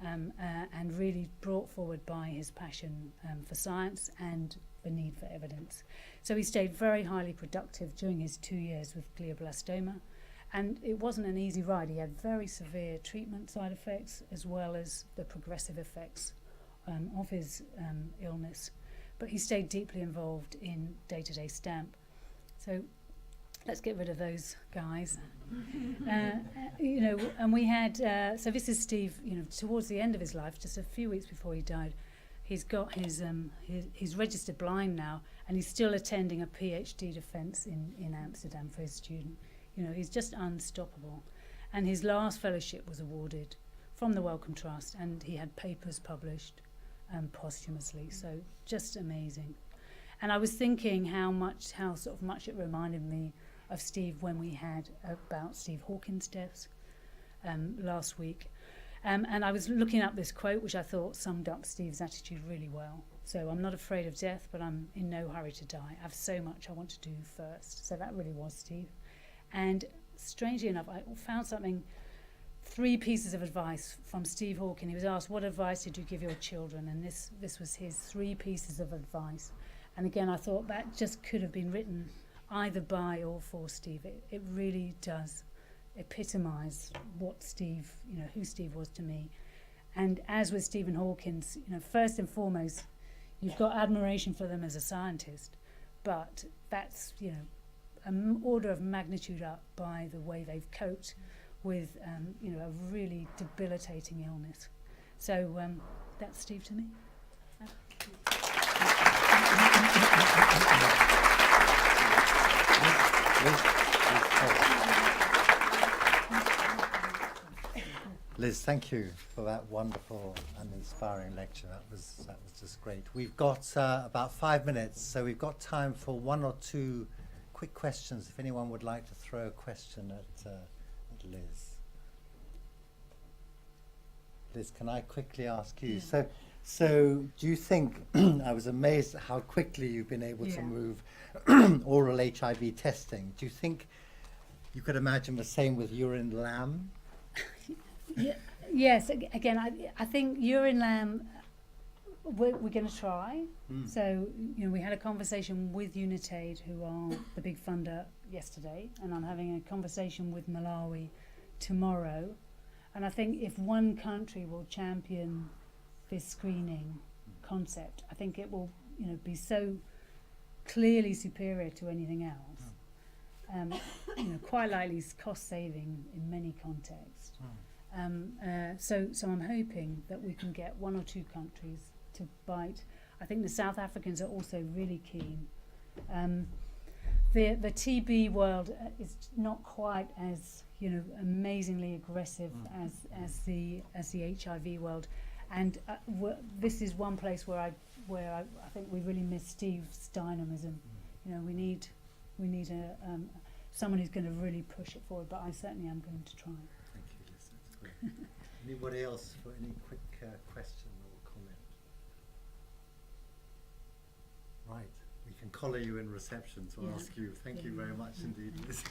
S4: and really brought forward by his passion for science and the need for evidence. So he stayed very highly productive during his 2 years with glioblastoma, and it wasn't an easy ride. He had very severe treatment side effects as well as the progressive effects of his illness, but he stayed deeply involved in day-to-day stamp. So let's get rid of those guys. You know, and we had, so this is Steve, you know, towards the end of his life, just a few weeks before he died. He's he's registered blind now, and he's still attending a PhD defence in Amsterdam for his student. You know, he's just unstoppable. And his last fellowship was awarded from the Wellcome Trust, and he had papers published posthumously, so just amazing. And I was thinking how sort of much it reminded me of Steve when we had about Steve Hawkins' deaths last week. And I was looking up this quote, which I thought summed up Steve's attitude really well. So I'm not afraid of death, but I'm in no hurry to die. I have so much I want to do first. So that really was Steve. And strangely enough, I found 3 pieces of advice from Steve Hawkins. He was asked, what advice did you give your children? And this was his 3 pieces of advice. And again, I thought that just could have been written either by or for Steve. It really does epitomise what Steve, you know, who Steve was to me. And as with Stephen Hawkins, you know, first and foremost, you've got admiration for them as a scientist, but that's, you know, an order of magnitude up by the way they've coped with, you know, a really debilitating illness. So that's Steve to me.
S1: Liz, thank you for that wonderful and inspiring lecture. That was just great. We've got about 5 minutes, so we've got time for 1 or 2 quick questions. If anyone would like to throw a question at Liz. Liz, can I quickly ask you?
S4: Yeah.
S1: So do you think, I was amazed at how quickly you've been able to move oral HIV testing. Do you think you could imagine the same with urine lamb?
S4: Yes, again, I think urine lamb, we're going to try. So, you know, we had a conversation with Unitaid, who are the big funder, yesterday, and I'm having a conversation with Malawi tomorrow. And I think if one country will champion this screening concept, I think it will, you know, be so clearly superior to anything else. You know, quite likely cost saving in many contexts. So I'm hoping that we can get 1 or 2 countries to bite. I think the South Africans are also really keen. The TB world is not quite as, you know, amazingly aggressive as the HIV world, and this is one place where I think we really miss Steve's dynamism. You know, we need someone who's going to really push it forward. But I certainly am going to try.
S1: Thank you, Liz. That's great. Anybody else for any quick question or comment? Right. We can collar you in reception to ask you. Thank you very much indeed, Liz.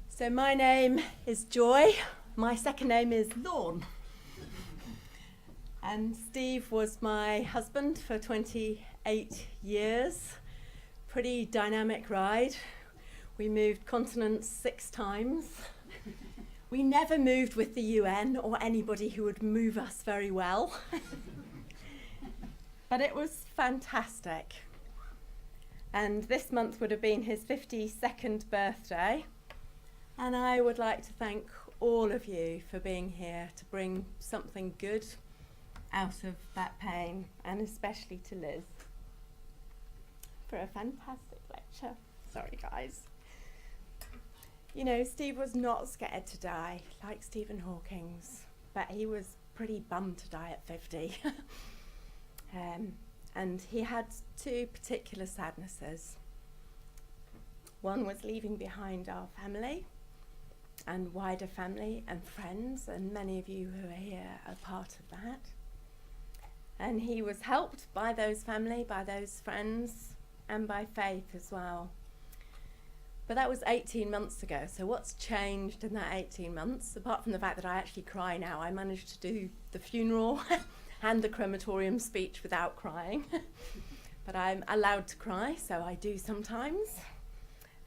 S10: So my name is Joy. My second name is Lawn. And Steve was my husband for 28 years. Pretty dynamic ride. We moved continents 6 times. We never moved with the UN or anybody who would move us very well. But it was fantastic. And this month would have been his 52nd birthday. And I would like to thank all of you for being here to bring something good out of that pain, and especially to Liz for a fantastic lecture. Sorry, guys. You know, Steve was not scared to die, like Stephen Hawking's, but he was pretty bummed to die at 50. And he had 2 particular sadnesses. One was leaving behind our family, and wider family and friends, and many of you who are here are part of that. And he was helped by those family, by those friends, and by faith as well. But that was 18 months ago, so what's changed in that 18 months? Apart from the fact that I actually cry now, I managed to do the funeral and the crematorium speech without crying. But I'm allowed to cry, so I do sometimes.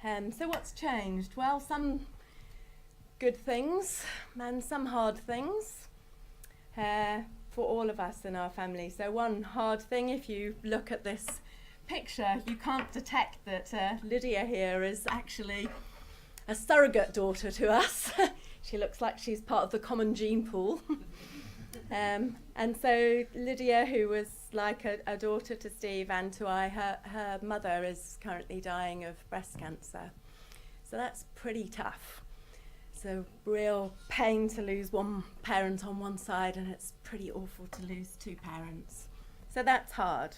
S10: So what's changed? Well, some good things and some hard things for all of us in our family. So one hard thing, if you look at this picture, you can't detect that Lydia here is actually a surrogate daughter to us. She looks like she's part of the common gene pool. And so Lydia, who was like a daughter to Steve and to I, her mother is currently dying of breast cancer. So that's pretty tough. It's a real pain to lose one parent on one side, and it's pretty awful to lose 2 parents. So that's hard.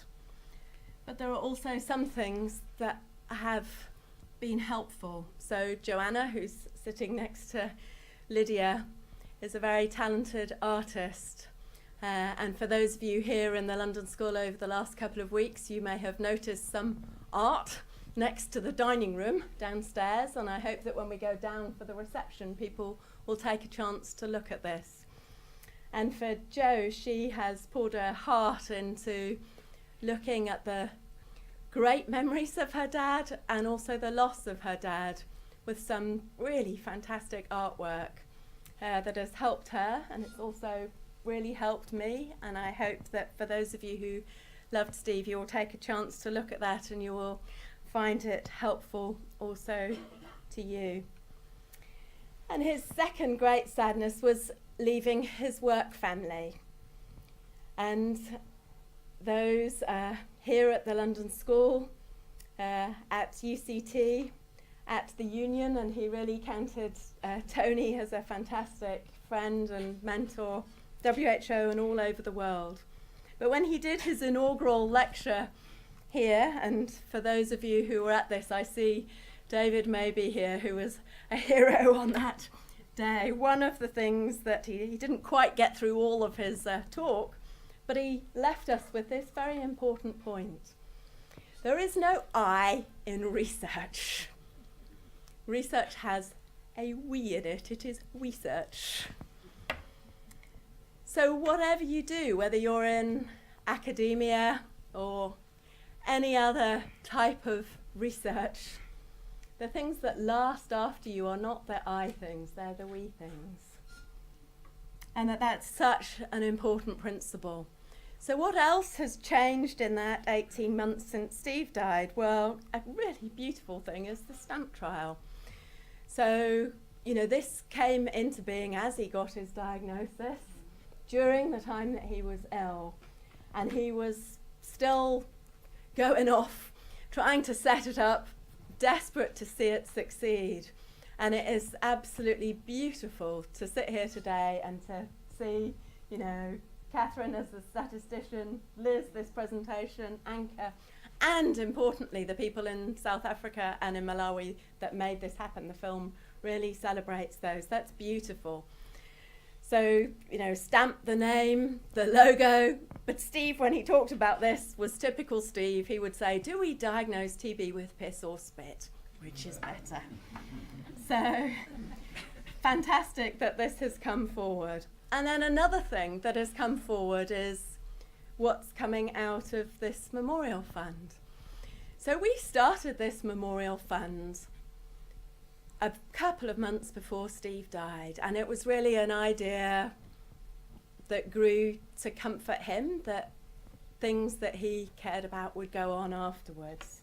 S10: But there are also some things that have been helpful. So Joanna, who's sitting next to Lydia, is a very talented artist. And for those of you here in the London School over the last couple of weeks, you may have noticed some art next to the dining room downstairs, and I hope that when we go down for the reception, people will take a chance to look at this. And for Jo, she has poured her heart into looking at the great memories of her dad and also the loss of her dad with some really fantastic artwork that has helped her, and it's also really helped me. And I hope that for those of you who loved Steve, you will take a chance to look at that and you will find it helpful also to you. And his second great sadness was leaving his work family. And those here at the London School, at UCT, at the Union, and he really counted Tony as a fantastic friend and mentor, WHO and all over the world. But when he did his inaugural lecture here, and for those of you who were at this, I see David Maybe here, who was a hero on that day. One of the things that he didn't quite get through all of his talk, but he left us with this very important point. There is no I in research. Research has a we in it. It is research. So whatever you do, whether you're in academia or any other type of research, the things that last after you are not the I things, they're the we things. And that's such an important principle. So what else has changed in that 18 months since Steve died? Well, a really beautiful thing is the stamp trial. So, you know, this came into being as he got his diagnosis during the time that he was ill. And he was still going off, trying to set it up, desperate to see it succeed. And it is absolutely beautiful to sit here today and to see, you know, Catherine as a statistician, Liz this presentation, Anka, and importantly the people in South Africa and in Malawi that made this happen. The film really celebrates those. That's beautiful. So, you know, stamp the name, the logo. But Steve, when he talked about this, was typical Steve. He would say, do we diagnose TB with piss or spit? Which is better? So, fantastic that this has come forward. And then another thing that has come forward is what's coming out of this memorial fund. So we started this memorial fund a couple of months before Steve died, and it was really an idea that grew to comfort him, that things that he cared about would go on afterwards.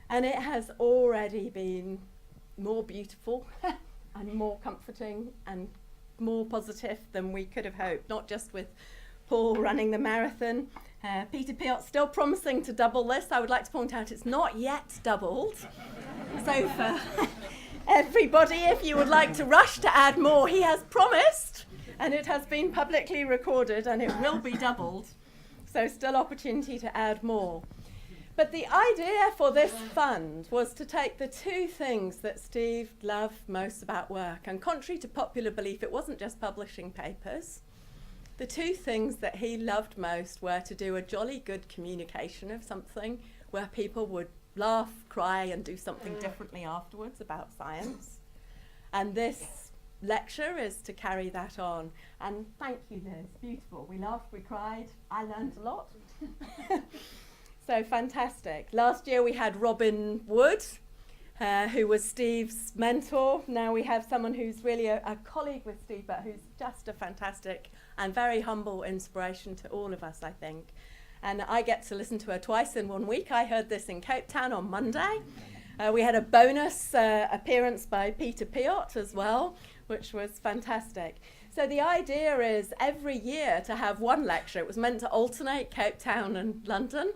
S10: And it has already been more beautiful and more comforting and more positive than we could have hoped, not just with Paul running the marathon. Peter Piot's still promising to double this. I would like to point out it's not yet doubled. So for everybody, if you would like to rush to add more, he has promised, and it has been publicly recorded, and it will be doubled. So still opportunity to add more. But the idea for this fund was to take the two things that Steve loved most about work, and contrary to popular belief, it wasn't just publishing papers. The two things that he loved most were to do a jolly good communication of something where people would laugh, cry, and do something differently afterwards about science. And this lecture is to carry that on. And thank you, Liz. Beautiful. We laughed, we cried. I learned a lot. So fantastic. Last year we had Robin Wood, who was Steve's mentor. Now we have someone who's really a colleague with Steve, but who's just a fantastic and very humble inspiration to all of us, I think. And I get to listen to her twice in 1 week. I heard this in Cape Town on Monday. We had a bonus appearance by Peter Piot as well, which was fantastic. So the idea is every year to have one lecture. It was meant to alternate Cape Town and London,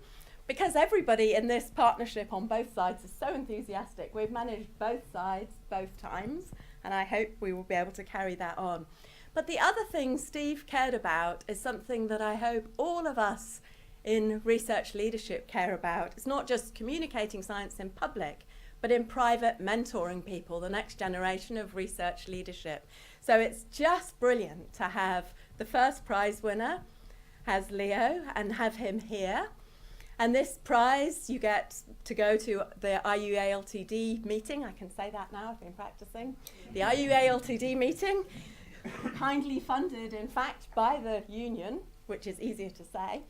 S10: because everybody in this partnership on both sides is so enthusiastic. We've managed both sides both times, and I hope we will be able to carry that on. But the other thing Steve cared about is something that I hope all of us in research leadership care about. It's not just communicating science in public, but in private, mentoring people, the next generation of research leadership. So it's just brilliant to have the first prize winner as Leo and have him here. And this prize, you get to go to the IUALTD meeting. I can say that now, I've been practicing. The IUALTD meeting, kindly funded, in fact, by the union, which is easier to say.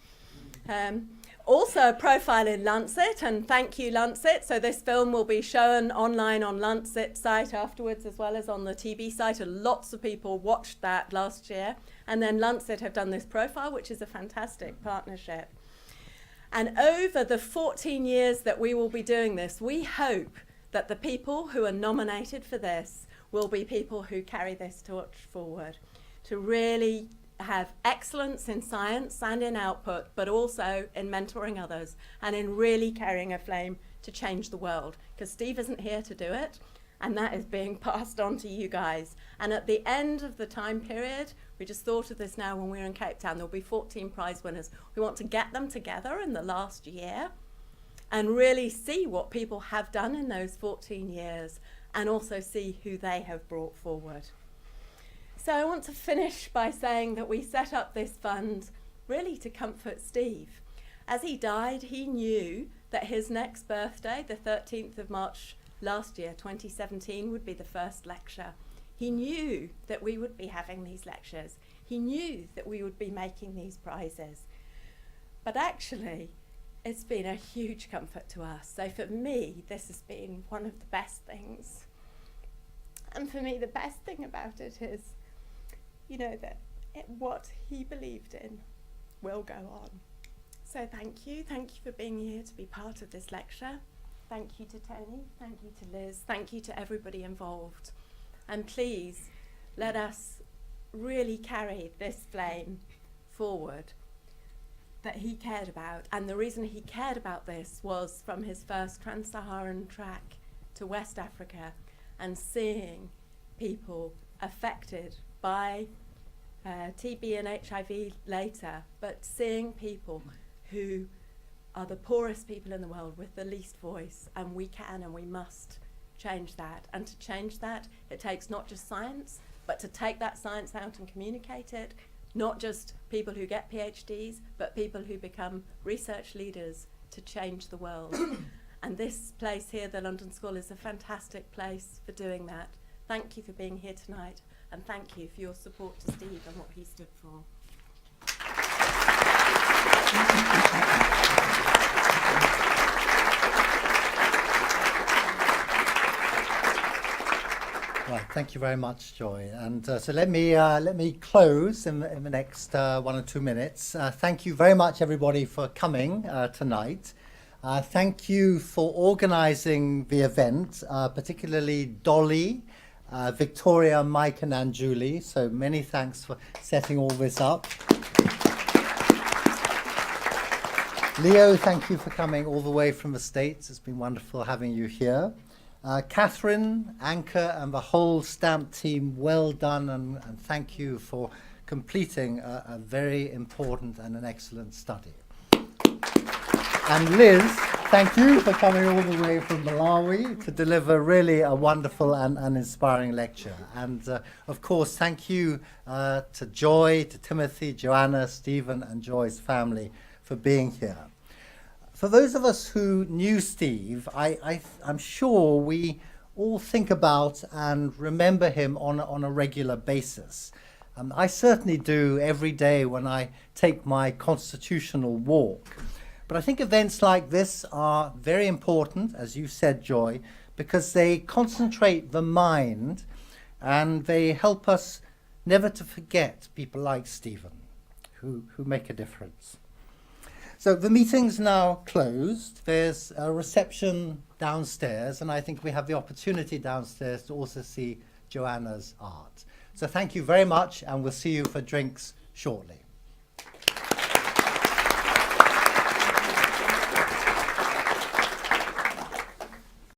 S10: Also a profile in Lancet, and thank you, Lancet. So this film will be shown online on Lancet site afterwards, as well as on the TB site, and lots of people watched that last year. And then Lancet have done this profile, which is a fantastic partnership. And over the 14 years that we will be doing this, we hope that the people who are nominated for this will be people who carry this torch forward to really have excellence in science and in output, but also in mentoring others and in really carrying a flame to change the world. Because Steve isn't here to do it, and that is being passed on to you guys. And at the end of the time period, we just thought of this now when we were in Cape Town, there'll be 14 prize winners. We want to get them together in the last year and really see what people have done in those 14 years and also see who they have brought forward. So I want to finish by saying that we set up this fund really to comfort Steve. As he died, he knew that his next birthday, the 13th of March last year, 2017, would be the first lecture. He knew that we would be having these lectures. He knew that we would be making these prizes. But actually, it's been a huge comfort to us. So for me, this has been one of the best things. And for me, the best thing about it is, you know, that what he believed in will go on. So thank you for being here to be part of this lecture. Thank you to Tony, thank you to Liz, thank you to everybody involved. And please let us really carry this flame forward that he cared about. And the reason he cared about this was from his first trans-Saharan trek to West Africa and seeing people affected by TB and HIV later, but seeing people who are the poorest people in the world with the least voice, and we can and we must change that. And to change that, it takes not just science, but to take that science out and communicate it, not just people who get PhDs, but people who become research leaders to change the world. And this place here, the London School, is a fantastic place for doing that. Thank you for being here tonight. and thank you for your support to Steve and what he stood for.
S1: Right, thank you very much, Joy. And so let me close in the next 1 or 2 minutes. Thank you very much, everybody, for coming tonight. Thank you for organising the event, particularly Dolly, Victoria, Mike, and Anjuli. So many thanks for setting all this up. Leo, thank you for coming all the way from the States. It's been wonderful having you here. Catherine, Anchor, and the whole STAMP team, well done, and thank you for completing a very important and an excellent study. And Liz, thank you for coming all the way from Malawi to deliver really a wonderful and inspiring lecture. And of course, thank you to Joy, to Timothy, Joanna, Stephen, and Joy's family for being here. For those of us who knew Steve, I'm sure we all think about and remember him on a regular basis. I certainly do every day when I take my constitutional walk. But I think events like this are very important, as you said, Joy, because they concentrate the mind and they help us never to forget people like Stephen, who make a difference. So the meeting's now closed. There's a reception downstairs, and I think we have the opportunity downstairs to also see Joanna's art. So thank you very much, and we'll see you for drinks shortly.